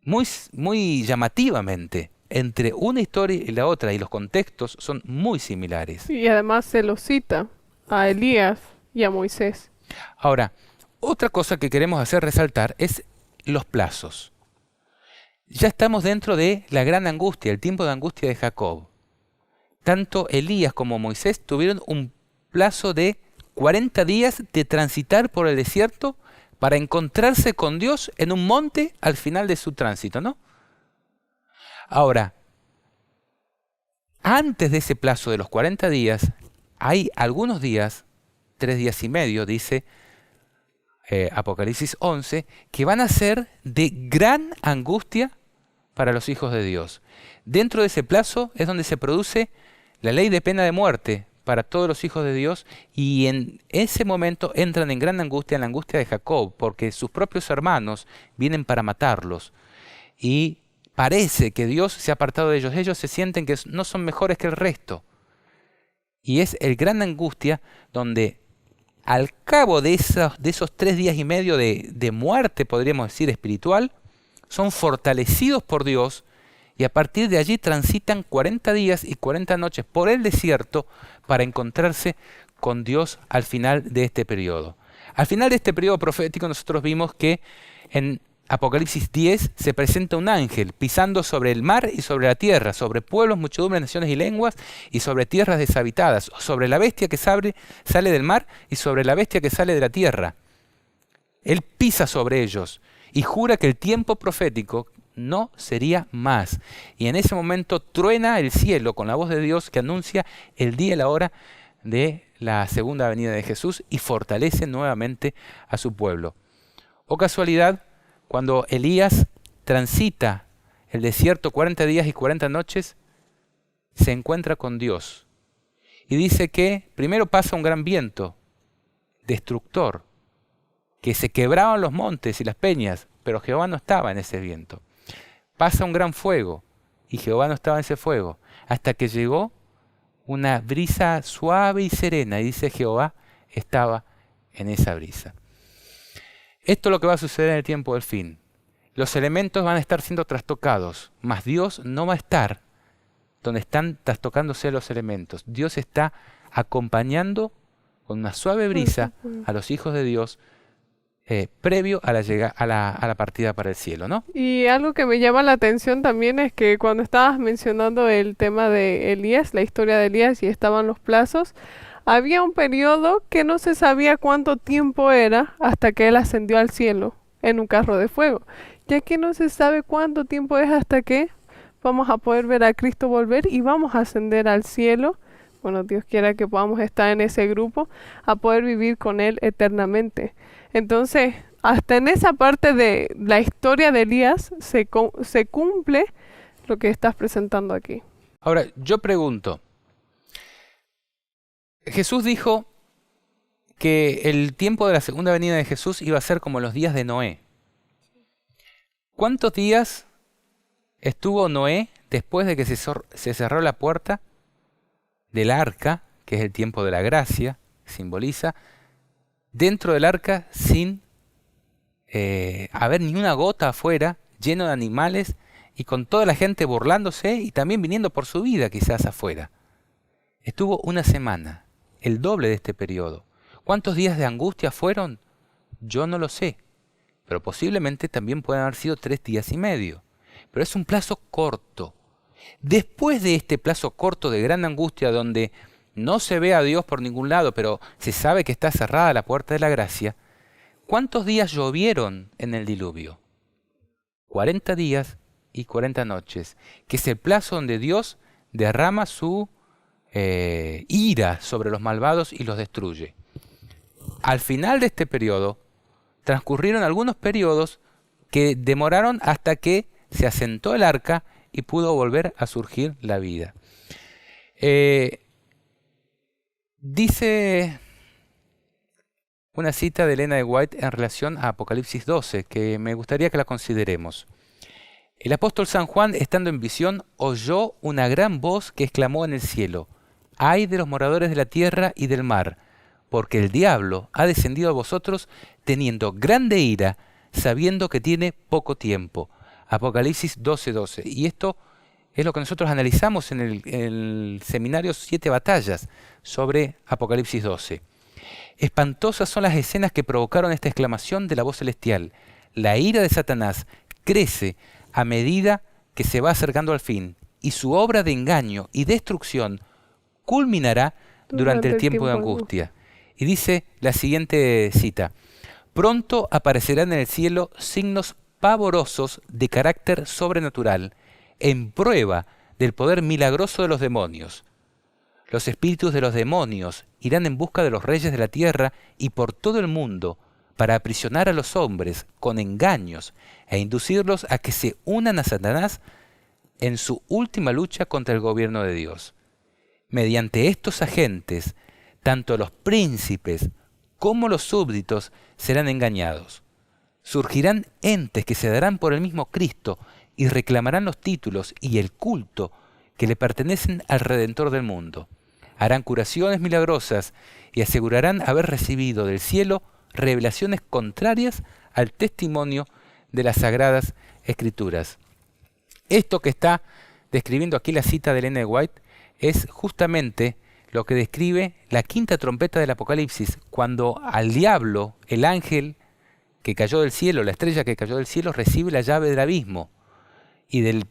muy llamativamente entre una historia y la otra, y los contextos son muy similares. Y además se los cita a Elías y a Moisés. Ahora, otra cosa que queremos hacer resaltar es los plazos. Ya estamos dentro de la gran angustia, el tiempo de angustia de Jacob. Tanto Elías como Moisés tuvieron un plazo de 40 días de transitar por el desierto para encontrarse con Dios en un monte al final de su tránsito, ¿no? Ahora, antes de ese plazo de los 40 días, hay algunos días, 3 días y medio, dice Apocalipsis 11, que van a ser de gran angustia para los hijos de Dios. Dentro de ese plazo es donde se produce la ley de pena de muerte para todos los hijos de Dios, y en ese momento entran en gran angustia, en la angustia de Jacob, porque sus propios hermanos vienen para matarlos. Y parece que Dios se ha apartado de ellos. Ellos se sienten que no son mejores que el resto. Y es el gran angustia donde al cabo de esos 3 días y medio de muerte, podríamos decir, espiritual, son fortalecidos por Dios y a partir de allí transitan 40 días y 40 noches por el desierto para encontrarse con Dios al final de este periodo. Al final de este periodo profético nosotros vimos que en Apocalipsis 10 se presenta un ángel pisando sobre el mar y sobre la tierra, sobre pueblos, muchedumbres, naciones y lenguas, y sobre tierras deshabitadas, sobre la bestia que sale del mar y sobre la bestia que sale de la tierra. Él pisa sobre ellos y jura que el tiempo profético no sería más. Y en ese momento truena el cielo con la voz de Dios que anuncia el día y la hora de la segunda venida de Jesús y fortalece nuevamente a su pueblo. O casualidad, cuando Elías transita el desierto 40 días y 40 noches, se encuentra con Dios. Y dice que primero pasa un gran viento destructor, que se quebraban los montes y las peñas, pero Jehová no estaba en ese viento. Pasa un gran fuego, y Jehová no estaba en ese fuego, hasta que llegó una brisa suave y serena, y dice Jehová estaba en esa brisa. Esto es lo que va a suceder en el tiempo del fin. Los elementos van a estar siendo trastocados, mas Dios no va a estar donde están trastocándose los elementos. Dios está acompañando con una suave brisa a los hijos de Dios previo a la partida para el cielo, ¿no? Y algo que me llama la atención también es que cuando estabas mencionando el tema de Elías, la historia de Elías y estaban los plazos, había un periodo que no se sabía cuánto tiempo era hasta que él ascendió al cielo en un carro de fuego. Ya que no se sabe cuánto tiempo es hasta que vamos a poder ver a Cristo volver y vamos a ascender al cielo. Bueno, Dios quiera que podamos estar en ese grupo, a poder vivir con Él eternamente. Entonces, hasta en esa parte de la historia de Elías se cumple lo que estás presentando aquí. Ahora, yo pregunto, Jesús dijo que el tiempo de la segunda venida de Jesús iba a ser como los días de Noé. ¿Cuántos días estuvo Noé después de que se cerró la puerta del arca, que es el tiempo de la gracia, simboliza, dentro del arca sin haber ni una gota afuera, lleno de animales y con toda la gente burlándose y también viniendo por su vida quizás afuera? Estuvo una semana, el doble de este periodo. ¿Cuántos días de angustia fueron? Yo no lo sé, pero posiblemente también puedan haber sido 3 días y medio. Pero es un plazo corto. Después de este plazo corto de gran angustia, donde no se ve a Dios por ningún lado, pero se sabe que está cerrada la puerta de la gracia, ¿cuántos días llovieron en el diluvio? 40 días y 40 noches, que es el plazo donde Dios derrama su ira sobre los malvados y los destruye. Al final de este periodo, transcurrieron algunos periodos que demoraron hasta que se asentó el arca y pudo volver a surgir la vida. Dice una cita de Elena de White en relación a Apocalipsis 12, que me gustaría que la consideremos. El apóstol San Juan, estando en visión, oyó una gran voz que exclamó en el cielo: ¡Ay de los moradores de la tierra y del mar! Porque el diablo ha descendido a vosotros teniendo grande ira, sabiendo que tiene poco tiempo. Apocalipsis 12:12. Y esto es lo que nosotros analizamos en el seminario 7 batallas sobre Apocalipsis 12. Espantosas son las escenas que provocaron esta exclamación de la voz celestial. La ira de Satanás crece a medida que se va acercando al fin, y su obra de engaño y destrucción culminará durante el tiempo de angustia. Y dice la siguiente cita: pronto aparecerán en el cielo signos pavorosos de carácter sobrenatural, en prueba del poder milagroso de los demonios. Los espíritus de los demonios irán en busca de los reyes de la tierra y por todo el mundo para aprisionar a los hombres con engaños e inducirlos a que se unan a Satanás en su última lucha contra el gobierno de Dios. Mediante estos agentes, tanto los príncipes como los súbditos serán engañados. Surgirán entes que se darán por el mismo Cristo y reclamarán los títulos y el culto que le pertenecen al Redentor del mundo. Harán curaciones milagrosas y asegurarán haber recibido del cielo revelaciones contrarias al testimonio de las Sagradas Escrituras. Esto que está describiendo aquí la cita de Elena de White es justamente lo que describe la quinta trompeta del Apocalipsis, cuando al diablo, el ángel que cayó del cielo, la estrella que cayó del cielo, recibe la llave del abismo. Y del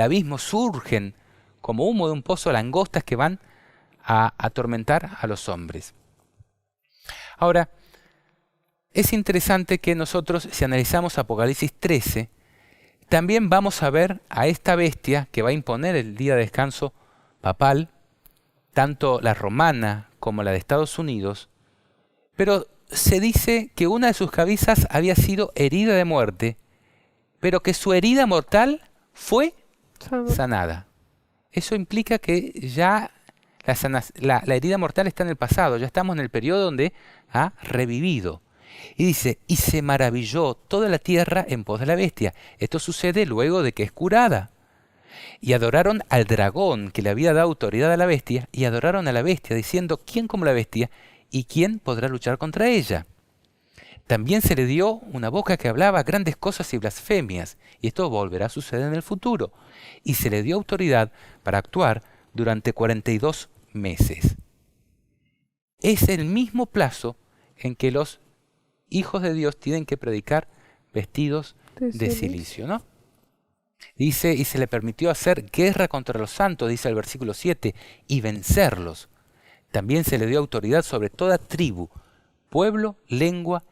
abismo surgen, como humo de un pozo, langostas que van a atormentar a los hombres. Ahora, es interesante que nosotros, si analizamos Apocalipsis 13, también vamos a ver a esta bestia que va a imponer el día de descanso papal, tanto la romana como la de Estados Unidos, pero se dice que una de sus cabezas había sido herida de muerte, pero que su herida mortal fue sanada. Eso implica que ya la herida mortal está en el pasado, ya estamos en el periodo donde ha revivido. Y dice, y se maravilló toda la tierra en pos de la bestia. Esto sucede luego de que es curada. Y adoraron al dragón que le había dado autoridad a la bestia, y adoraron a la bestia, diciendo, ¿quién como la bestia? ¿Y quién podrá luchar contra ella? También se le dio una boca que hablaba grandes cosas y blasfemias, y esto volverá a suceder en el futuro. Y se le dio autoridad para actuar durante 42 meses. Es el mismo plazo en que los hijos de Dios tienen que predicar vestidos de silicio, ¿no? Dice, y se le permitió hacer guerra contra los santos, dice el versículo 7, y vencerlos. También se le dio autoridad sobre toda tribu, pueblo, lengua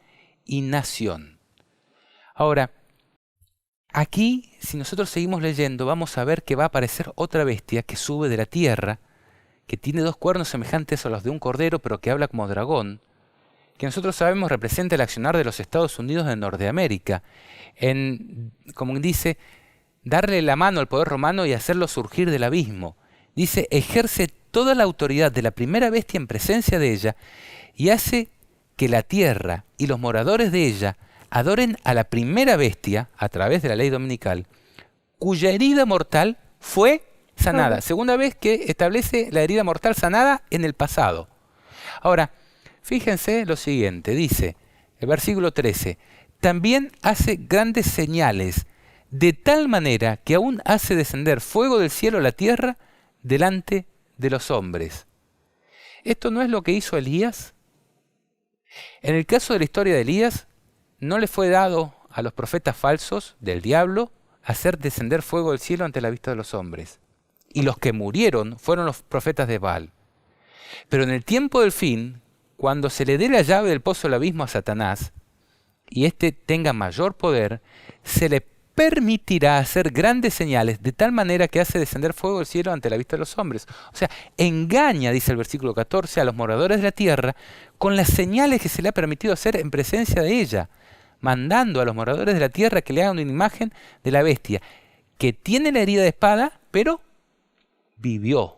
y nación. Ahora, aquí, si nosotros seguimos leyendo, vamos a ver que va a aparecer otra bestia que sube de la tierra, que tiene 2 cuernos semejantes a los de un cordero, pero que habla como dragón, que nosotros sabemos representa el accionar de los Estados Unidos de Norteamérica, en, como dice, darle la mano al poder romano y hacerlo surgir del abismo. Dice, ejerce toda la autoridad de la primera bestia en presencia de ella y hace que la tierra y los moradores de ella adoren a la primera bestia a través de la ley dominical, cuya herida mortal fue sanada. Segunda vez que establece la herida mortal sanada en el pasado. Ahora, fíjense lo siguiente, dice el versículo 13, también hace grandes señales, de tal manera que aún hace descender fuego del cielo a la tierra delante de los hombres. ¿Esto no es lo que hizo Elías? En el caso de la historia de Elías, no le fue dado a los profetas falsos del diablo hacer descender fuego del cielo ante la vista de los hombres. Y los que murieron fueron los profetas de Baal. Pero en el tiempo del fin, cuando se le dé la llave del pozo del abismo a Satanás, y éste tenga mayor poder, se le permitirá hacer grandes señales, de tal manera que hace descender fuego del cielo ante la vista de los hombres. O sea, engaña, dice el versículo 14, a los moradores de la tierra con las señales que se le ha permitido hacer en presencia de ella, mandando a los moradores de la tierra que le hagan una imagen de la bestia, que tiene la herida de espada, pero vivió.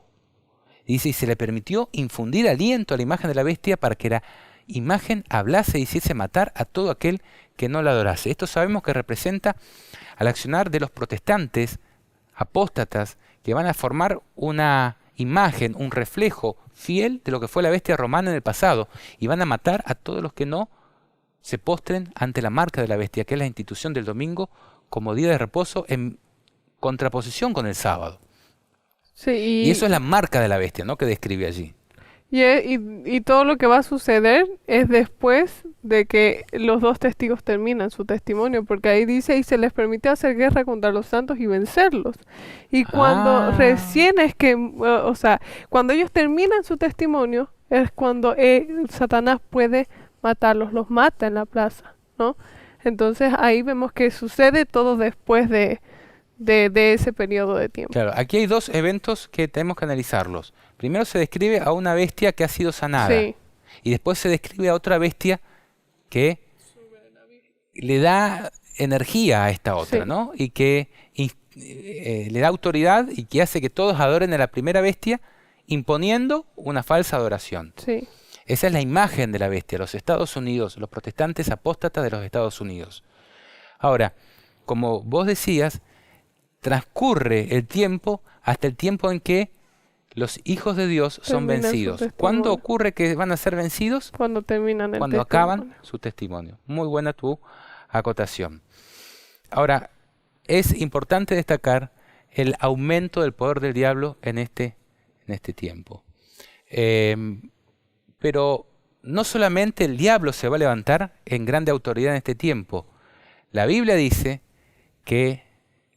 Dice, y se le permitió infundir aliento a la imagen de la bestia para que la imagen hablase y hiciese matar a todo aquel que no la adorase. Esto sabemos que representa al accionar de los protestantes apóstatas que van a formar una imagen, un reflejo fiel de lo que fue la bestia romana en el pasado, y van a matar a todos los que no se postren ante la marca de la bestia, que es la institución del domingo como día de reposo en contraposición con el sábado. Sí, Y eso es la marca de la bestia, ¿no?, que describe allí. y todo lo que va a suceder es después de que los dos testigos terminan su testimonio, porque ahí dice, y se les permitió hacer guerra contra los santos y vencerlos. Y cuando recién es que, o sea, cuando ellos terminan su testimonio, es cuando Satanás puede matarlos, los mata en la plaza, ¿no? Entonces ahí vemos que sucede todo después de ese periodo de tiempo. Claro, aquí hay dos eventos que tenemos que analizarlos. Primero se describe a una bestia que ha sido sanada. Sí, Y después se describe a otra bestia que le da energía a esta otra, sí, ¿no? Y que le da autoridad y que hace que todos adoren a la primera bestia, imponiendo una falsa adoración. sí. Esa es la imagen de la bestia, los Estados Unidos, los protestantes apóstatas de los Estados Unidos. Ahora, como vos decías, transcurre el tiempo hasta el tiempo en que los hijos de Dios son Terminan su vencidos. testimonio. ¿Cuándo ocurre que van a ser vencidos? Cuando terminan el Cuando testimonio. acaban su testimonio. Muy buena tu acotación. Ahora, es importante destacar el aumento del poder del diablo en este tiempo. Pero no solamente el diablo se va a levantar en grande autoridad en este tiempo. La Biblia dice que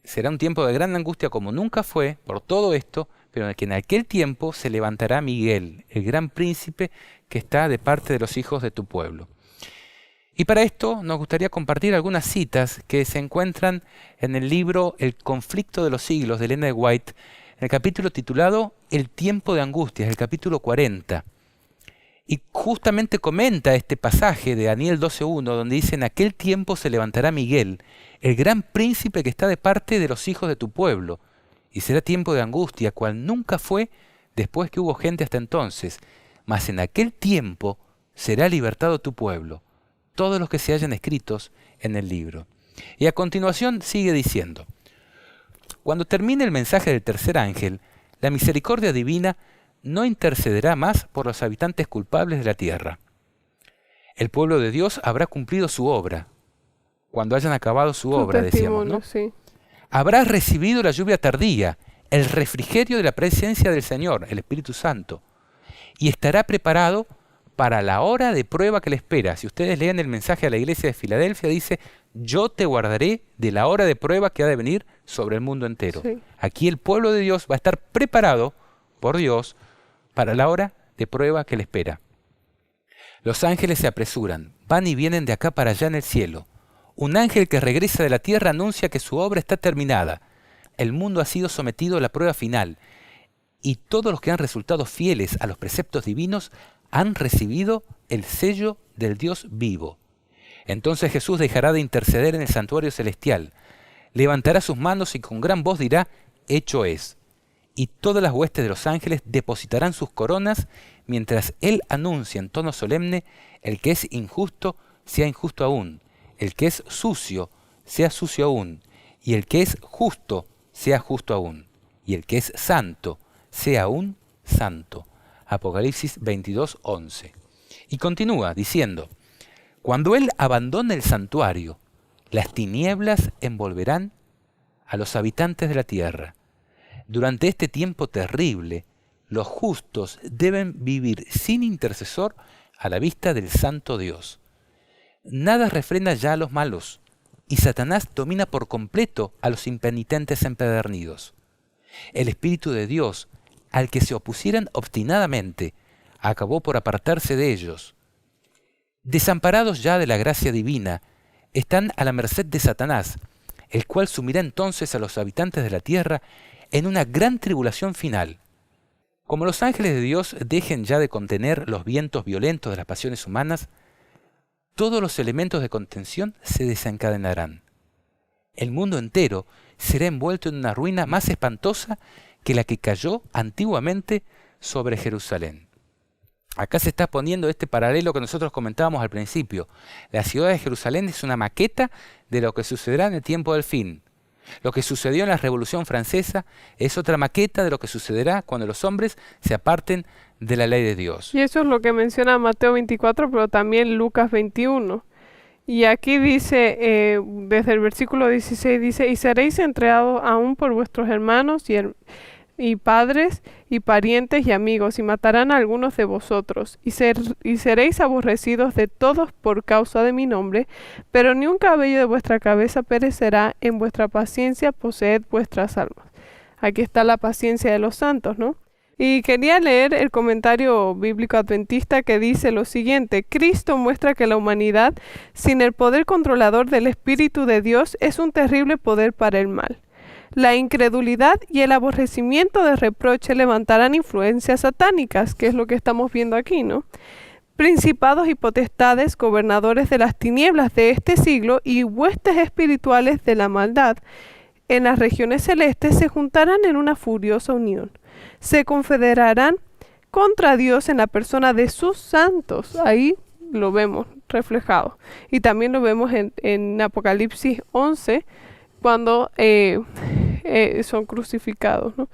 será un tiempo de gran angustia como nunca fue por todo esto, pero que en aquel tiempo se levantará Miguel, el gran príncipe que está de parte de los hijos de tu pueblo. Y para esto nos gustaría compartir algunas citas que se encuentran en el libro El conflicto de los siglos de Ellen G. White, en el capítulo titulado El tiempo de angustias, el capítulo 40. Y justamente comenta este pasaje de Daniel 12:1, donde dice, en aquel tiempo se levantará Miguel, el gran príncipe que está de parte de los hijos de tu pueblo, y será tiempo de angustia, cual nunca fue después que hubo gente hasta entonces, mas en aquel tiempo será libertado tu pueblo, todos los que se hallan escritos en el libro. Y a continuación sigue diciendo, cuando termine el mensaje del tercer ángel, la misericordia divina no intercederá más por los habitantes culpables de la tierra. El pueblo de Dios habrá cumplido su obra. Cuando hayan acabado su obra, decíamos, ¿no? Sí. Habrás recibido la lluvia tardía, el refrigerio de la presencia del Señor, el Espíritu Santo, y estará preparado para la hora de prueba que le espera. Si ustedes leen el mensaje a la iglesia de Filadelfia, dice, yo te guardaré de la hora de prueba que ha de venir sobre el mundo entero. Sí. Aquí el pueblo de Dios va a estar preparado por Dios para la hora de prueba que le espera. Los ángeles se apresuran, van y vienen de acá para allá en el cielo. Un ángel que regresa de la tierra anuncia que su obra está terminada. El mundo ha sido sometido a la prueba final, y todos los que han resultado fieles a los preceptos divinos han recibido el sello del Dios vivo. Entonces Jesús dejará de interceder en el santuario celestial, levantará sus manos y con gran voz dirá, hecho es. Y todas las huestes de los ángeles depositarán sus coronas, mientras Él anuncia en tono solemne, el que es injusto, sea injusto aún, el que es sucio, sea sucio aún, y el que es justo, sea justo aún, y el que es santo, sea aún santo. Apocalipsis 22:11. Y continúa diciendo, cuando Él abandone el santuario, las tinieblas envolverán a los habitantes de la tierra. Durante este tiempo terrible, los justos deben vivir sin intercesor a la vista del santo Dios. Nada refrena ya a los malos, y Satanás domina por completo a los impenitentes empedernidos. El Espíritu de Dios, al que se opusieran obstinadamente, acabó por apartarse de ellos. Desamparados ya de la gracia divina, están a la merced de Satanás, el cual sumirá entonces a los habitantes de la tierra en una gran tribulación final. Como los ángeles de Dios dejen ya de contener los vientos violentos de las pasiones humanas, todos los elementos de contención se desencadenarán. El mundo entero será envuelto en una ruina más espantosa que la que cayó antiguamente sobre Jerusalén. Acá se está poniendo este paralelo que nosotros comentábamos al principio. La ciudad de Jerusalén es una maqueta de lo que sucederá en el tiempo del fin. Lo que sucedió en la Revolución Francesa es otra maqueta de lo que sucederá cuando los hombres se aparten de la ley de Dios. Y eso es lo que menciona Mateo 24, pero también Lucas 21. Y aquí dice, desde el versículo 16, dice, y seréis entregados aún por vuestros hermanos y padres y parientes y amigos, y matarán a algunos de vosotros, y seréis aborrecidos de todos por causa de mi nombre, pero ni un cabello de vuestra cabeza perecerá. En vuestra paciencia poseed vuestras almas. Aquí está la paciencia de los santos, ¿no? Y quería leer el comentario bíblico adventista que dice lo siguiente: Cristo muestra que la humanidad, sin el poder controlador del Espíritu de Dios, es un terrible poder para el mal. La incredulidad y el aborrecimiento de reproche levantarán influencias satánicas, que es lo que estamos viendo aquí, ¿no? Principados y potestades, gobernadores de las tinieblas de este siglo y huestes espirituales de la maldad en las regiones celestes se juntarán en una furiosa unión. Se confederarán contra Dios en la persona de sus santos. Ahí lo vemos reflejado. Y también lo vemos en Apocalipsis 11, cuando son crucificados, ¿no?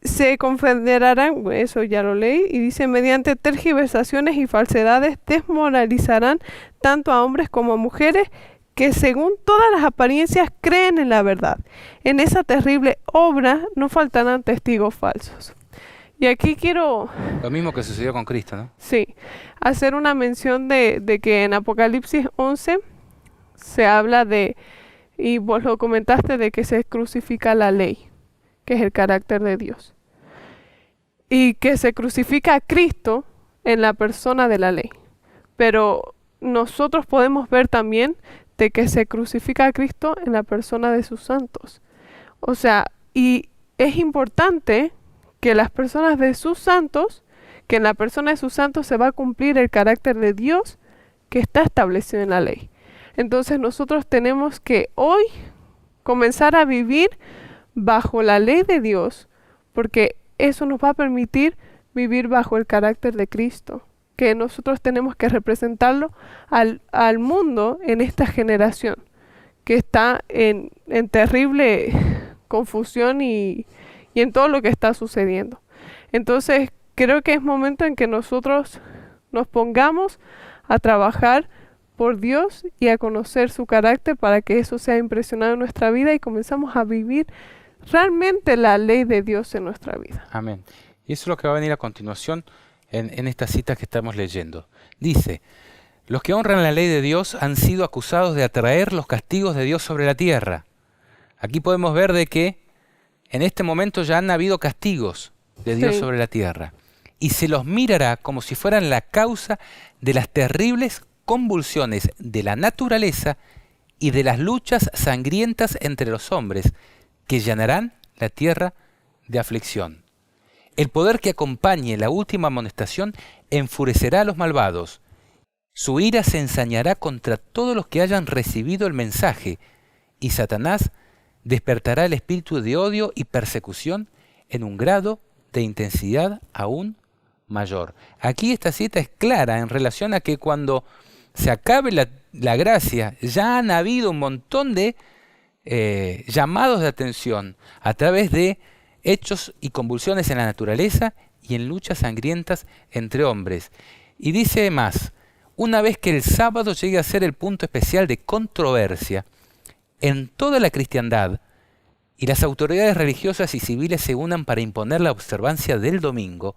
Se confederarán, eso ya lo leí, y dice, mediante tergiversaciones y falsedades desmoralizarán tanto a hombres como a mujeres que según todas las apariencias creen en la verdad. En esa terrible obra no faltarán testigos falsos. Y aquí quiero... Lo mismo que sucedió con Cristo, ¿no? Sí, hacer una mención de que en Apocalipsis 11 se habla de, y vos lo comentaste, de que se crucifica la ley, que es el carácter de Dios. Y que se crucifica a Cristo en la persona de la ley. Pero nosotros podemos ver también de que se crucifica a Cristo en la persona de sus santos. O sea, y es importante que las personas de sus santos, que en la persona de sus santos se va a cumplir el carácter de Dios que está establecido en la ley. Entonces nosotros tenemos que hoy comenzar a vivir bajo la ley de Dios, porque eso nos va a permitir vivir bajo el carácter de Cristo, que nosotros tenemos que representarlo al mundo en esta generación, que está en terrible confusión y en todo lo que está sucediendo. Entonces, creo que es momento en que nosotros nos pongamos a trabajar por Dios y a conocer su carácter para que eso sea impresionado en nuestra vida y comenzamos a vivir realmente la ley de Dios en nuestra vida. Amén. Y eso es lo que va a venir a continuación en esta cita que estamos leyendo. Dice, los que honran la ley de Dios han sido acusados de atraer los castigos de Dios sobre la tierra. Aquí podemos ver de que en este momento ya han habido castigos de Dios sobre la tierra. Y se los mirará como si fueran la causa de las terribles convulsiones de la naturaleza y de las luchas sangrientas entre los hombres que llenarán la tierra de aflicción. El poder que acompañe la última amonestación enfurecerá a los malvados. Su ira se ensañará contra todos los que hayan recibido el mensaje, y Satanás despertará el espíritu de odio y persecución en un grado de intensidad aún mayor. Aquí esta cita es clara en relación a que cuando se acabe la gracia, ya han habido un montón de llamados de atención a través de hechos y convulsiones en la naturaleza y en luchas sangrientas entre hombres. Y dice más, una vez que el sábado llegue a ser el punto especial de controversia en toda la cristiandad y las autoridades religiosas y civiles se unan para imponer la observancia del domingo,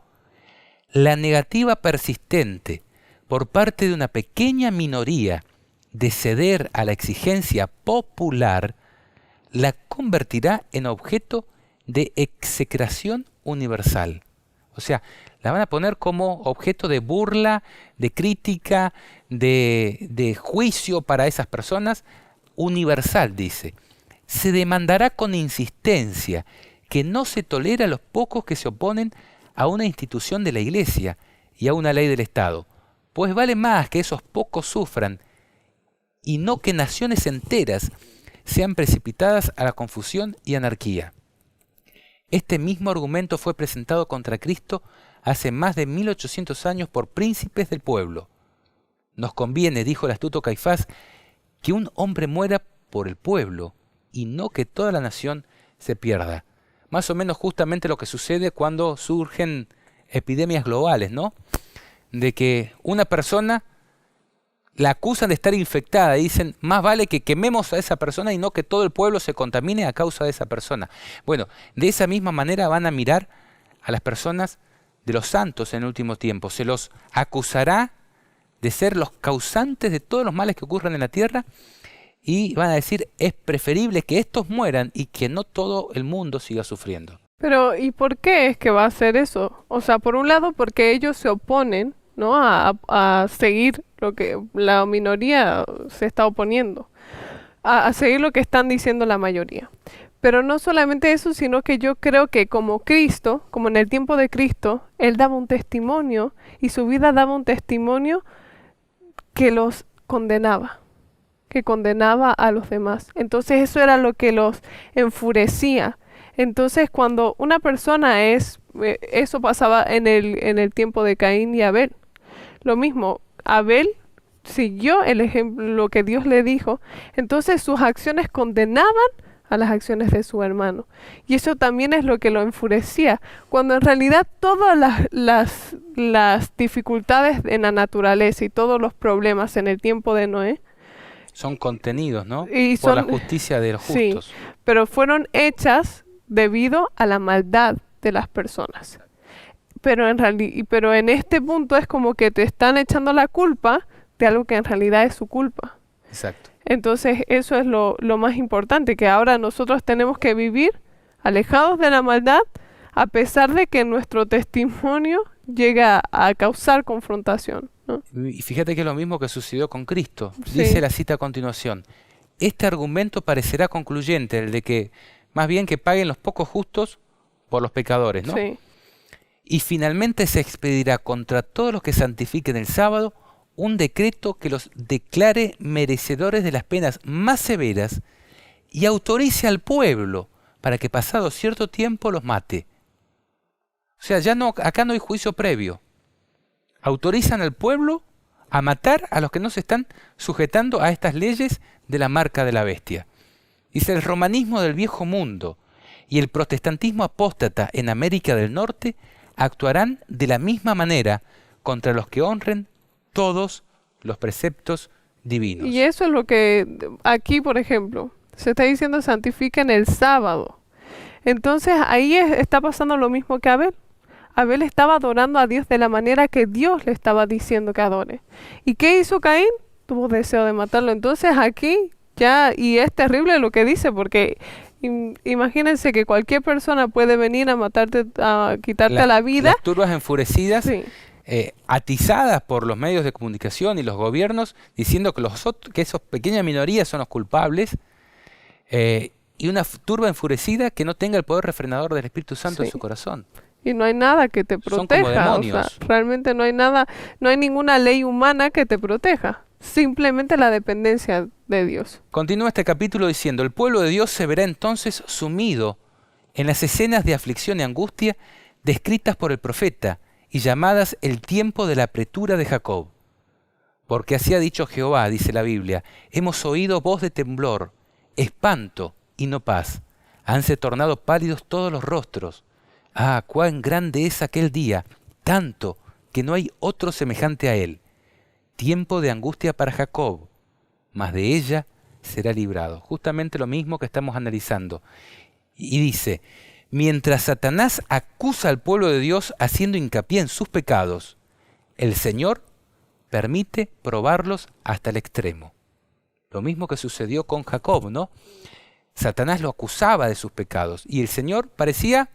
la negativa persistente por parte de una pequeña minoría de ceder a la exigencia popular, la convertirá en objeto de execración universal. O sea, la van a poner como objeto de burla, de crítica, de juicio para esas personas, universal, dice. Se demandará con insistencia que no se tolera a los pocos que se oponen a una institución de la Iglesia y a una ley del Estado, pues vale más que esos pocos sufran y no que naciones enteras sean precipitadas a la confusión y anarquía. Este mismo argumento fue presentado contra Cristo hace más de 1800 años por príncipes del pueblo. Nos conviene, dijo el astuto Caifás, que un hombre muera por el pueblo y no que toda la nación se pierda. Más o menos justamente lo que sucede cuando surgen epidemias globales, ¿no? De que una persona la acusan de estar infectada y dicen, más vale que quememos a esa persona y no que todo el pueblo se contamine a causa de esa persona. Bueno, de esa misma manera van a mirar a las personas de los santos en el último tiempo. Se los acusará de ser los causantes de todos los males que ocurren en la tierra y van a decir, es preferible que estos mueran y que no todo el mundo siga sufriendo. Pero, ¿y por qué es que va a hacer eso? O sea, por un lado, porque ellos se oponen, ¿no?, a seguir lo que la minoría se está oponiendo, a seguir lo que están diciendo la mayoría. Pero no solamente eso, sino que yo creo que como Cristo, como en el tiempo de Cristo, Él daba un testimonio y su vida daba un testimonio que los condenaba, que condenaba a los demás. Entonces eso era lo que los enfurecía. Entonces cuando una persona eso pasaba en el tiempo de Caín y Abel. Lo mismo, Abel siguió el ejemplo, lo que Dios le dijo, entonces sus acciones condenaban a las acciones de su hermano. Y eso también es lo que lo enfurecía, cuando en realidad todas las dificultades en la naturaleza y todos los problemas en el tiempo de Noé son contenidos, ¿no? Y por la justicia de los justos. Sí, pero fueron hechas debido a la maldad de las personas. Pero en este punto es como que te están echando la culpa de algo que en realidad es su culpa. Exacto. Entonces eso es lo más importante, que ahora nosotros tenemos que vivir alejados de la maldad, a pesar de que nuestro testimonio llega a causar confrontación, ¿no? Y fíjate que es lo mismo que sucedió con Cristo. Sí. Dice la cita a continuación. Este argumento parecerá concluyente, el de que más bien que paguen los pocos justos por los pecadores, ¿no? Sí. Y finalmente se expedirá contra todos los que santifiquen el sábado un decreto que los declare merecedores de las penas más severas y autorice al pueblo para que pasado cierto tiempo los mate. O sea, acá no hay juicio previo. Autorizan al pueblo a matar a los que no se están sujetando a estas leyes de la marca de la bestia. Dice, el romanismo del viejo mundo y el protestantismo apóstata en América del Norte actuarán de la misma manera contra los que honren todos los preceptos divinos. Y eso es lo que aquí, por ejemplo, se está diciendo santifiquen el sábado. Entonces ahí está pasando lo mismo que Abel. Abel estaba adorando a Dios de la manera que Dios le estaba diciendo que adore. ¿Y qué hizo Caín? Tuvo deseo de matarlo. Entonces aquí ya, y es terrible lo que dice, porque imagínense que cualquier persona puede venir a matarte, a quitarte la vida. Las turbas enfurecidas, sí, atizadas por los medios de comunicación y los gobiernos, diciendo que esos pequeñas minorías son los culpables, y una turba enfurecida que no tenga el poder refrenador del Espíritu Santo en su corazón. Y no hay nada que te proteja. Son como demonios. O sea, realmente no hay nada, no hay ninguna ley humana que te proteja. Simplemente la dependencia de Dios. Continúa este capítulo diciendo, el pueblo de Dios se verá entonces sumido en las escenas de aflicción y angustia descritas por el profeta y llamadas el tiempo de la apretura de Jacob. Porque así ha dicho Jehová, dice la Biblia, hemos oído voz de temblor, espanto y no paz. Hanse tornado pálidos todos los rostros. Ah, cuán grande es aquel día, tanto que no hay otro semejante a él. Tiempo de angustia para Jacob, mas de ella será librado. Justamente lo mismo que estamos analizando. Y dice, mientras Satanás acusa al pueblo de Dios haciendo hincapié en sus pecados, el Señor permite probarlos hasta el extremo. Lo mismo que sucedió con Jacob, ¿no? Satanás lo acusaba de sus pecados y el Señor parecía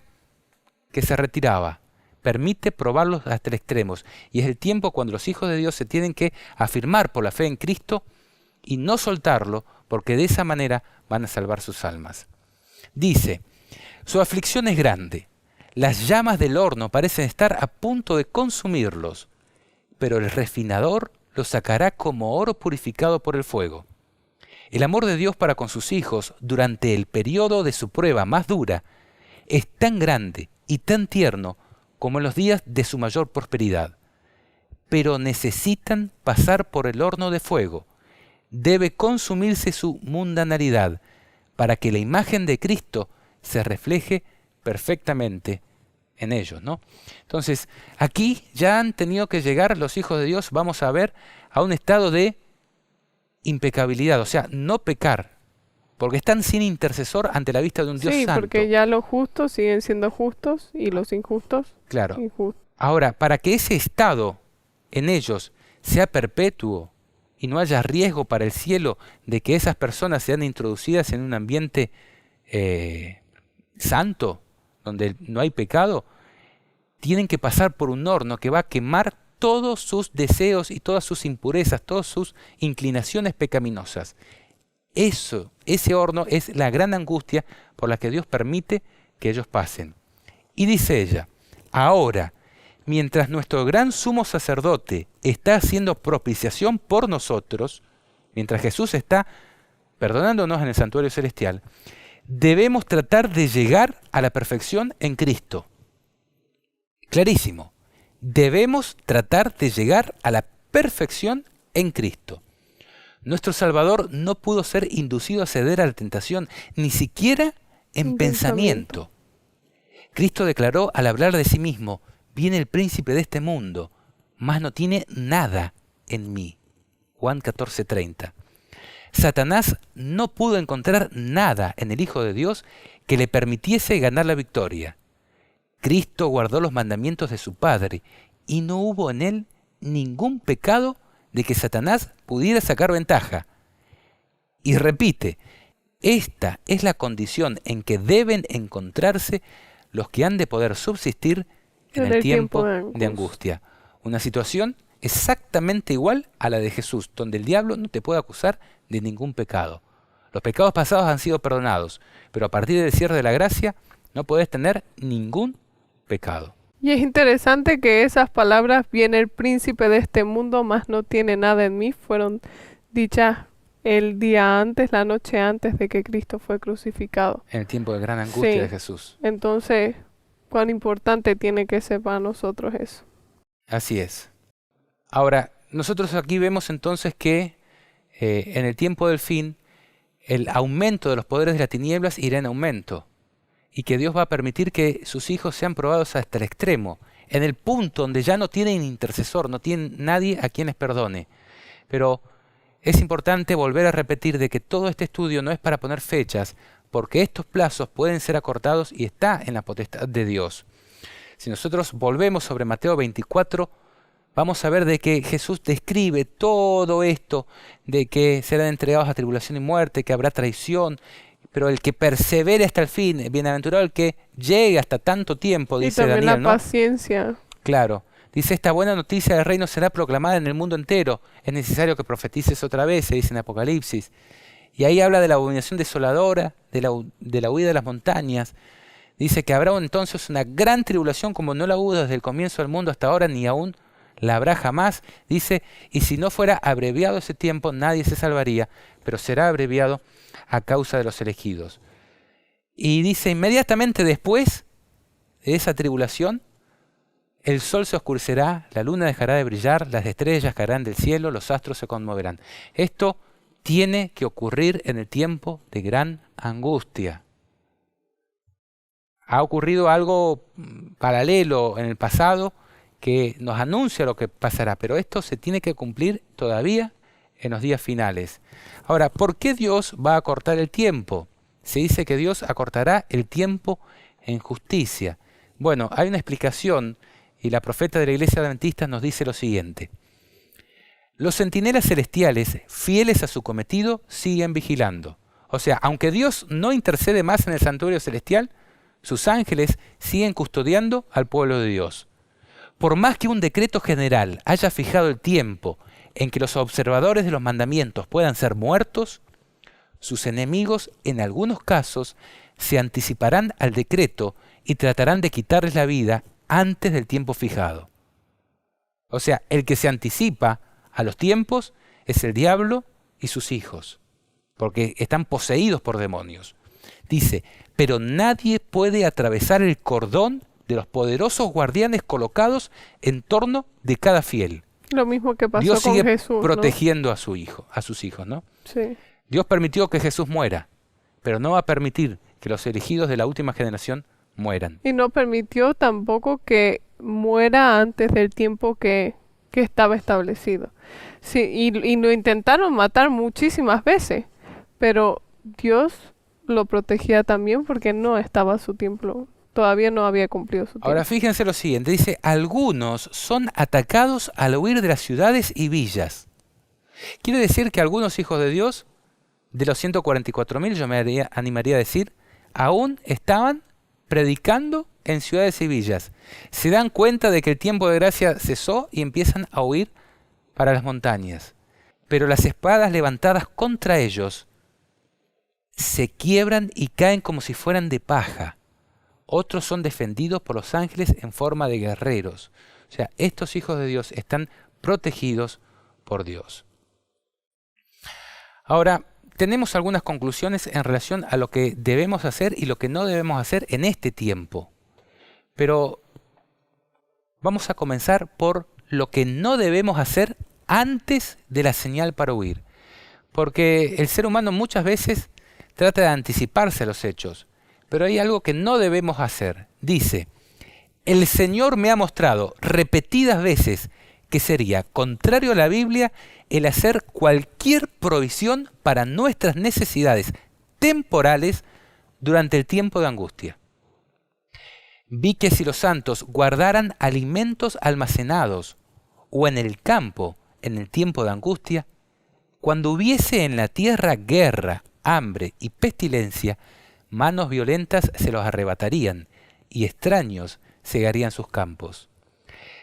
que se retiraba. Permite probarlos hasta el extremo. Y es el tiempo cuando los hijos de Dios se tienen que afirmar por la fe en Cristo y no soltarlo, porque de esa manera van a salvar sus almas. Dice, su aflicción es grande. Las llamas del horno parecen estar a punto de consumirlos, pero el refinador los sacará como oro purificado por el fuego. El amor de Dios para con sus hijos durante el periodo de su prueba más dura es tan grande y tan tierno como en los días de su mayor prosperidad. Pero necesitan pasar por el horno de fuego. Debe consumirse su mundanalidad para que la imagen de Cristo se refleje perfectamente en ellos, ¿no? Entonces, aquí ya han tenido que llegar los hijos de Dios, vamos a ver, a un estado de impecabilidad, o sea, no pecar, porque están sin intercesor ante la vista de un Dios santo. Sí, porque ya los justos siguen siendo justos y los injustos claro. injustos. Ahora, para que ese estado en ellos sea perpetuo y no haya riesgo para el cielo de que esas personas sean introducidas en un ambiente santo, donde no hay pecado, tienen que pasar por un horno que va a quemar todos sus deseos y todas sus impurezas, todas sus inclinaciones pecaminosas. Ese horno es la gran angustia por la que Dios permite que ellos pasen. Y dice ella, ahora, mientras nuestro gran sumo sacerdote está haciendo propiciación por nosotros, mientras Jesús está perdonándonos en el santuario celestial, debemos tratar de llegar a la perfección en Cristo. Clarísimo. Debemos tratar de llegar a la perfección en Cristo. Nuestro Salvador no pudo ser inducido a ceder a la tentación, ni siquiera en pensamiento. Cristo declaró al hablar de sí mismo, viene el príncipe de este mundo, mas no tiene nada en mí. Juan 14:30. Satanás no pudo encontrar nada en el Hijo de Dios que le permitiese ganar la victoria. Cristo guardó los mandamientos de su Padre y no hubo en él ningún pecado de que Satanás pudiera sacar ventaja. Y repite, esta es la condición en que deben encontrarse los que han de poder subsistir en el tiempo de angustia. Una situación exactamente igual a la de Jesús, donde el diablo no te puede acusar de ningún pecado. Los pecados pasados han sido perdonados, pero a partir del cierre de la gracia no podés tener ningún pecado. Y es interesante que esas palabras, viene el príncipe de este mundo, mas no tiene nada en mí, fueron dichas el día antes, la noche antes de que Cristo fue crucificado. En el tiempo de gran angustia de Jesús. Entonces, cuán importante tiene que ser para nosotros eso. Así es. Ahora, nosotros aquí vemos entonces que en el tiempo del fin, el aumento de los poderes de las tinieblas irá en aumento. Y que Dios va a permitir que sus hijos sean probados hasta el extremo, en el punto donde ya no tienen intercesor, no tienen nadie a quien les perdone. Pero es importante volver a repetir de que todo este estudio no es para poner fechas, porque estos plazos pueden ser acortados y está en la potestad de Dios. Si nosotros volvemos sobre Mateo 24, vamos a ver de que Jesús describe todo esto, de que serán entregados a tribulación y muerte, que habrá traición, pero el que persevere hasta el fin, bienaventurado el que llegue hasta tanto tiempo, dice Daniel, ¿no? Y también la paciencia. Claro. Dice, esta buena noticia del reino será proclamada en el mundo entero. Es necesario que profetices otra vez, se dice en Apocalipsis. Y ahí habla de la abominación desoladora, de la huida de las montañas. Dice que habrá entonces una gran tribulación como no la hubo desde el comienzo del mundo hasta ahora, ni aún la habrá jamás. Dice, y si no fuera abreviado ese tiempo, nadie se salvaría, pero será abreviado a causa de los elegidos. Y dice, inmediatamente después de esa tribulación, el sol se oscurecerá, la luna dejará de brillar, las estrellas caerán del cielo, los astros se conmoverán. Esto tiene que ocurrir en el tiempo de gran angustia. Ha ocurrido algo paralelo en el pasado que nos anuncia lo que pasará, pero esto se tiene que cumplir todavía en los días finales. Ahora, ¿por qué Dios va a acortar el tiempo? Se dice que Dios acortará el tiempo en justicia. Bueno, hay una explicación y la profeta de la Iglesia Adventista nos dice lo siguiente. Los centinelas celestiales, fieles a su cometido, siguen vigilando. O sea, aunque Dios no intercede más en el santuario celestial, sus ángeles siguen custodiando al pueblo de Dios. Por más que un decreto general haya fijado el tiempo en que los observadores de los mandamientos puedan ser muertos, sus enemigos en algunos casos se anticiparán al decreto y tratarán de quitarles la vida antes del tiempo fijado. O sea, el que se anticipa a los tiempos es el diablo y sus hijos, porque están poseídos por demonios. Dice, pero nadie puede atravesar el cordón de los poderosos guardianes colocados en torno de cada fiel. Lo mismo que pasó Dios con sigue Jesús, protegiendo ¿no? a sus hijos, ¿no? Sí. Dios permitió que Jesús muera, pero no va a permitir que los elegidos de la última generación mueran. Y no permitió tampoco que muera antes del tiempo que estaba establecido. Sí, y lo intentaron matar muchísimas veces, pero Dios lo protegía también porque no estaba su tiempo, todavía no había cumplido su tiempo. Ahora fíjense lo siguiente, dice, algunos son atacados al huir de las ciudades y villas. Quiere decir que algunos hijos de Dios, de los 144.000, yo me animaría a decir, aún estaban predicando en ciudades y villas. Se dan cuenta de que el tiempo de gracia cesó y empiezan a huir para las montañas. Pero las espadas levantadas contra ellos se quiebran y caen como si fueran de paja. Otros son defendidos por los ángeles en forma de guerreros. O sea, estos hijos de Dios están protegidos por Dios. Ahora, tenemos algunas conclusiones en relación a lo que debemos hacer y lo que no debemos hacer en este tiempo. Pero vamos a comenzar por lo que no debemos hacer antes de la señal para huir. Porque el ser humano muchas veces trata de anticiparse a los hechos. Pero hay algo que no debemos hacer. Dice, el Señor me ha mostrado repetidas veces que sería contrario a la Biblia el hacer cualquier provisión para nuestras necesidades temporales durante el tiempo de angustia. Vi que si los santos guardaran alimentos almacenados o en el campo en el tiempo de angustia, cuando hubiese en la tierra guerra, hambre y pestilencia, manos violentas se los arrebatarían y extraños cegarían sus campos.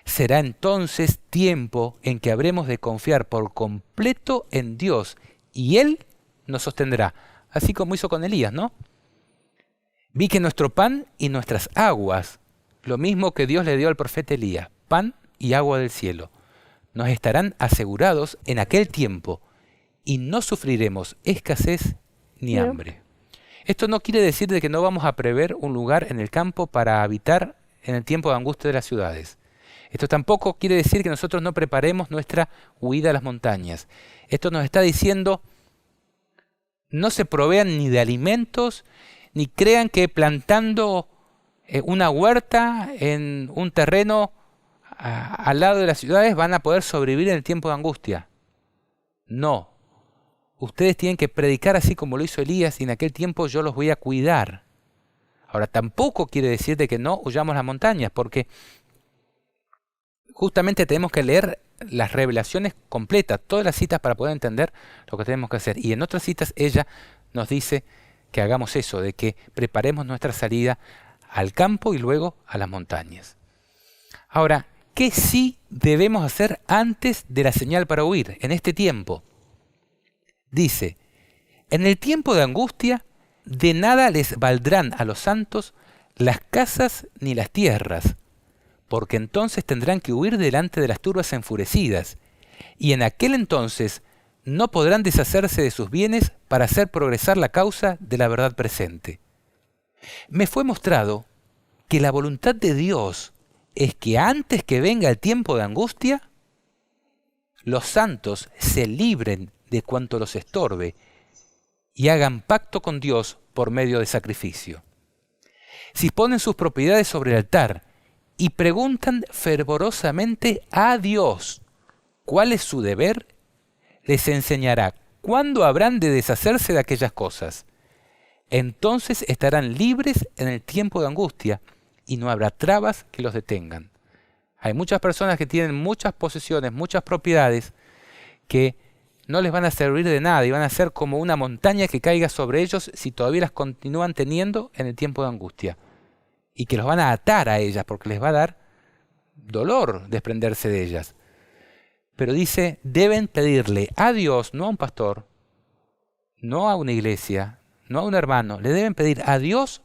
Será entonces tiempo en que habremos de confiar por completo en Dios y Él nos sostendrá, así como hizo con Elías, ¿no? Vi que nuestro pan y nuestras aguas, lo mismo que Dios le dio al profeta Elías, pan y agua del cielo, nos estarán asegurados en aquel tiempo y no sufriremos escasez ni hambre. Esto no quiere decir de que no vamos a prever un lugar en el campo para habitar en el tiempo de angustia de las ciudades. Esto tampoco quiere decir que nosotros no preparemos nuestra huida a las montañas. Esto nos está diciendo, no se provean ni de alimentos, ni crean que plantando una huerta en un terreno al lado de las ciudades van a poder sobrevivir en el tiempo de angustia. No. Ustedes tienen que predicar así como lo hizo Elías y en aquel tiempo yo los voy a cuidar. Ahora, tampoco quiere decir de que no huyamos las montañas, porque justamente tenemos que leer las revelaciones completas, todas las citas para poder entender lo que tenemos que hacer. Y en otras citas ella nos dice que hagamos eso, de que preparemos nuestra salida al campo y luego a las montañas. Ahora, ¿qué sí debemos hacer antes de la señal para huir en este tiempo? Dice, en el tiempo de angustia, de nada les valdrán a los santos las casas ni las tierras, porque entonces tendrán que huir delante de las turbas enfurecidas, y en aquel entonces no podrán deshacerse de sus bienes para hacer progresar la causa de la verdad presente. Me fue mostrado que la voluntad de Dios es que antes que venga el tiempo de angustia, los santos se libren de cuanto los estorbe y hagan pacto con Dios por medio de sacrificio. Si ponen sus propiedades sobre el altar y preguntan fervorosamente a Dios cuál es su deber, les enseñará cuándo habrán de deshacerse de aquellas cosas. Entonces estarán libres en el tiempo de angustia y no habrá trabas que los detengan. Hay muchas personas que tienen muchas posesiones, muchas propiedades, que no les van a servir de nada y van a ser como una montaña que caiga sobre ellos si todavía las continúan teniendo en el tiempo de angustia. Y que los van a atar a ellas porque les va a dar dolor desprenderse de ellas. Pero dice, deben pedirle a Dios, no a un pastor, no a una iglesia, no a un hermano, le deben pedir a Dios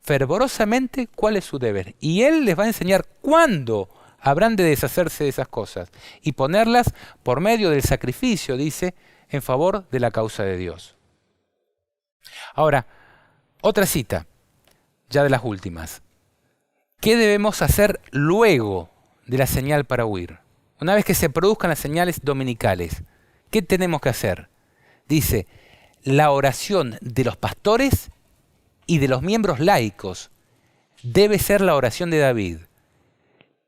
fervorosamente cuál es su deber. Y Él les va a enseñar cuándo habrán de deshacerse de esas cosas y ponerlas por medio del sacrificio, dice, en favor de la causa de Dios. Ahora, otra cita, ya de las últimas. ¿Qué debemos hacer luego de la señal para huir? Una vez que se produzcan las señales dominicales, ¿qué tenemos que hacer? Dice, la oración de los pastores y de los miembros laicos debe ser la oración de David.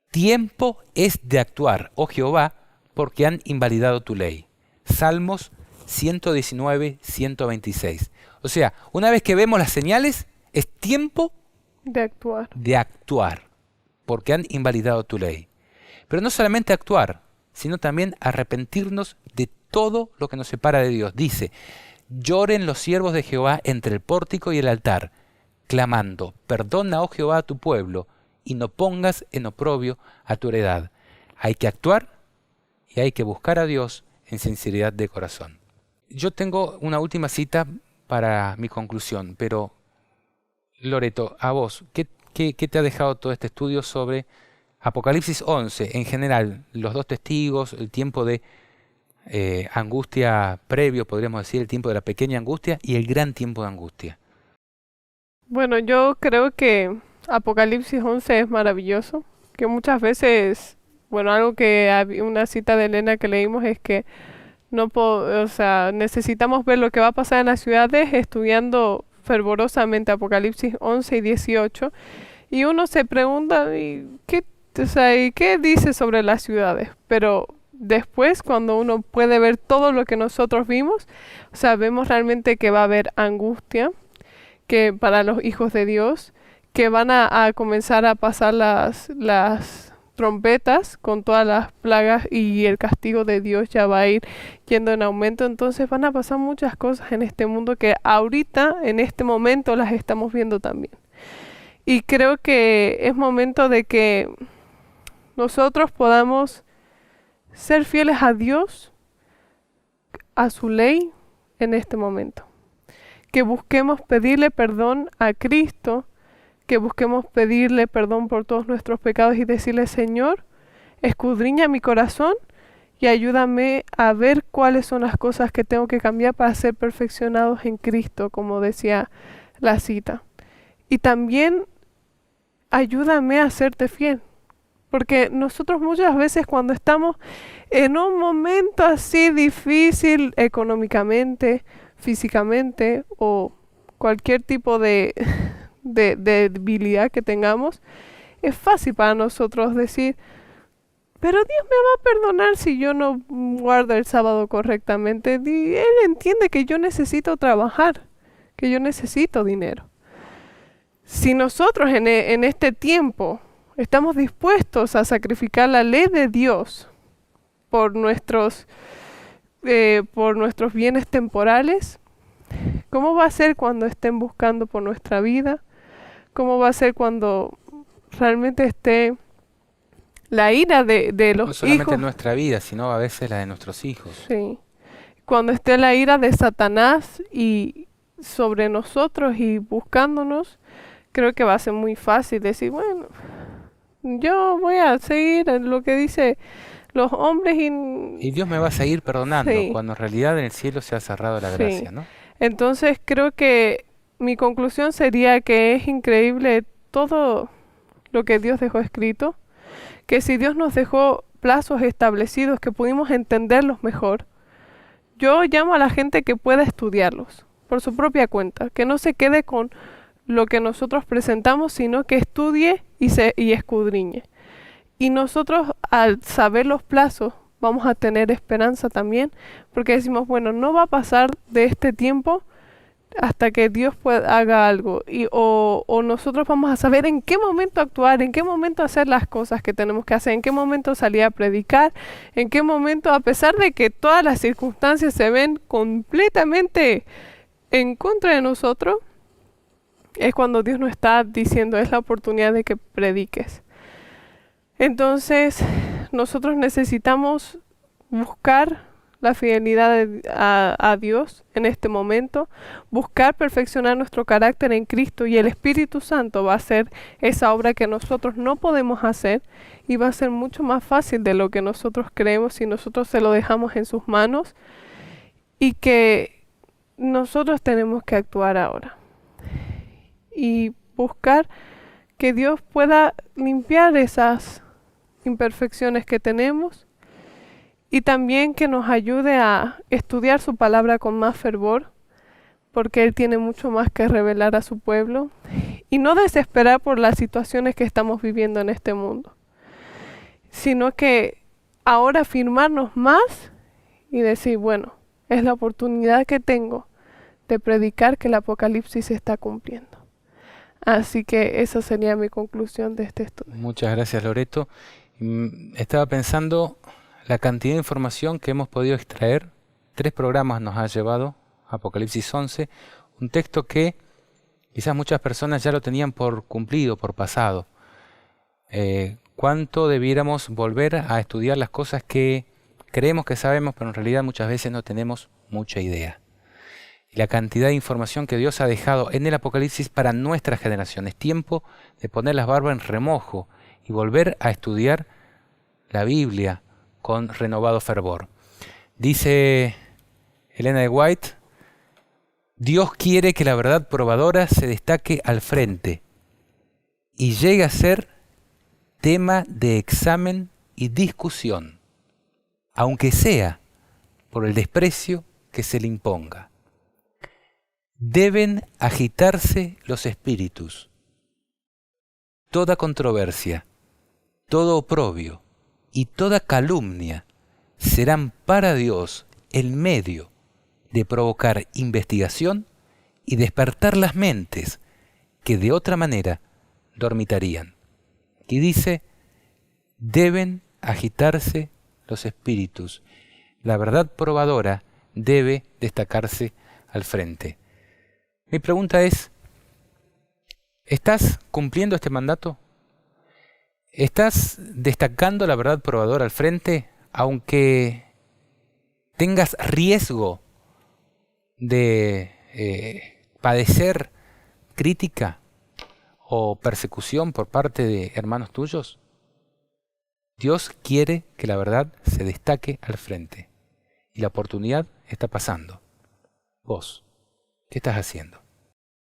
Tiempo es de actuar, oh Jehová, porque han invalidado tu ley. Salmos 119, 126. O sea, una vez que vemos las señales, es tiempo de actuar, porque han invalidado tu ley. Pero no solamente actuar, sino también arrepentirnos de todo lo que nos separa de Dios. Dice, lloren los siervos de Jehová entre el pórtico y el altar, clamando, perdona, oh Jehová, a tu pueblo, y no pongas en oprobio a tu heredad. Hay que actuar y hay que buscar a Dios en sinceridad de corazón. Yo tengo una última cita para mi conclusión, pero Loreto, a vos, ¿qué te ha dejado todo este estudio sobre Apocalipsis 11, en general, los dos testigos, el tiempo de angustia previo, podríamos decir, el tiempo de la pequeña angustia y el gran tiempo de angustia? Bueno, yo creo que Apocalipsis 11 es maravilloso, que muchas veces, bueno, algo que una cita de Elena que leímos es que necesitamos ver lo que va a pasar en las ciudades estudiando fervorosamente Apocalipsis 11 y 18, y uno se pregunta, ¿y qué dice sobre las ciudades? Pero después, cuando uno puede ver todo lo que nosotros vimos, vemos realmente que va a haber angustia, que para los hijos de Dios, que van a comenzar a pasar las trompetas con todas las plagas y el castigo de Dios ya va a ir yendo en aumento. Entonces van a pasar muchas cosas en este mundo que ahorita, en este momento, las estamos viendo también. Y creo que es momento de que nosotros podamos ser fieles a Dios, a su ley en este momento. Que busquemos pedirle perdón a Cristo, que busquemos pedirle perdón por todos nuestros pecados y decirle, Señor, escudriña mi corazón y ayúdame a ver cuáles son las cosas que tengo que cambiar para ser perfeccionados en Cristo, como decía la cita. Y también ayúdame a serte fiel, porque nosotros muchas veces cuando estamos en un momento así difícil económicamente, físicamente o cualquier tipo de debilidad que tengamos, es fácil para nosotros decir, pero Dios me va a perdonar si yo no guardo el sábado correctamente. Y Él entiende que yo necesito trabajar, que yo necesito dinero. Si nosotros en este tiempo estamos dispuestos a sacrificar la ley de Dios por nuestros bienes temporales, ¿cómo va a ser cuando estén buscando por nuestra vida? ¿Cómo va a ser cuando realmente esté la ira de los hijos? No solamente en nuestra vida, sino a veces la de nuestros hijos. Sí. Cuando esté la ira de Satanás y sobre nosotros y buscándonos, creo que va a ser muy fácil decir, bueno, yo voy a seguir lo que dice los hombres y Dios me va a seguir perdonando, sí, cuando en realidad en el cielo se ha cerrado la gracia, ¿no? Entonces creo que mi conclusión sería que es increíble todo lo que Dios dejó escrito, que si Dios nos dejó plazos establecidos que pudimos entenderlos mejor, yo llamo a la gente que pueda estudiarlos por su propia cuenta, que no se quede con lo que nosotros presentamos, sino que estudie y escudriñe. Y nosotros, al saber los plazos, vamos a tener esperanza también, porque decimos, bueno, no va a pasar de este tiempo hasta que Dios haga algo. O nosotros vamos a saber en qué momento actuar, en qué momento hacer las cosas que tenemos que hacer, en qué momento salir a predicar, en qué momento, a pesar de que todas las circunstancias se ven completamente en contra de nosotros, es cuando Dios nos está diciendo, es la oportunidad de que prediques. Entonces, nosotros necesitamos buscar la fidelidad a Dios en este momento, buscar perfeccionar nuestro carácter en Cristo, y el Espíritu Santo va a hacer esa obra que nosotros no podemos hacer, y va a ser mucho más fácil de lo que nosotros creemos si nosotros se lo dejamos en sus manos, y que nosotros tenemos que actuar ahora y buscar que Dios pueda limpiar esas imperfecciones que tenemos, y también que nos ayude a estudiar su palabra con más fervor, porque Él tiene mucho más que revelar a su pueblo, y no desesperar por las situaciones que estamos viviendo en este mundo, sino que ahora afirmarnos más y decir, bueno, es la oportunidad que tengo de predicar que el Apocalipsis se está cumpliendo. Así que esa sería mi conclusión de este estudio. Muchas gracias, Loreto. Estaba pensando la cantidad de información que hemos podido extraer. 3 programas nos ha llevado Apocalipsis 11, un texto que quizás muchas personas ya lo tenían por cumplido, por pasado. ¿Cuánto debiéramos volver a estudiar las cosas que creemos que sabemos, pero en realidad muchas veces no tenemos mucha idea? Y la cantidad de información que Dios ha dejado en el Apocalipsis para nuestra generación. Es tiempo de poner las barbas en remojo y volver a estudiar la Biblia con renovado fervor. Dice Elena de White, Dios quiere que la verdad probadora se destaque al frente y llegue a ser tema de examen y discusión, aunque sea por el desprecio que se le imponga. Deben agitarse los espíritus. Toda controversia, todo oprobio y toda calumnia serán para Dios el medio de provocar investigación y despertar las mentes que de otra manera dormitarían. Aquí dice, deben agitarse los espíritus. La verdad probadora debe destacarse al frente. Mi pregunta es, ¿estás cumpliendo este mandato? ¿Estás destacando la verdad probadora al frente, aunque tengas riesgo de padecer crítica o persecución por parte de hermanos tuyos? Dios quiere que la verdad se destaque al frente, y la oportunidad está pasando. Vos, ¿qué estás haciendo?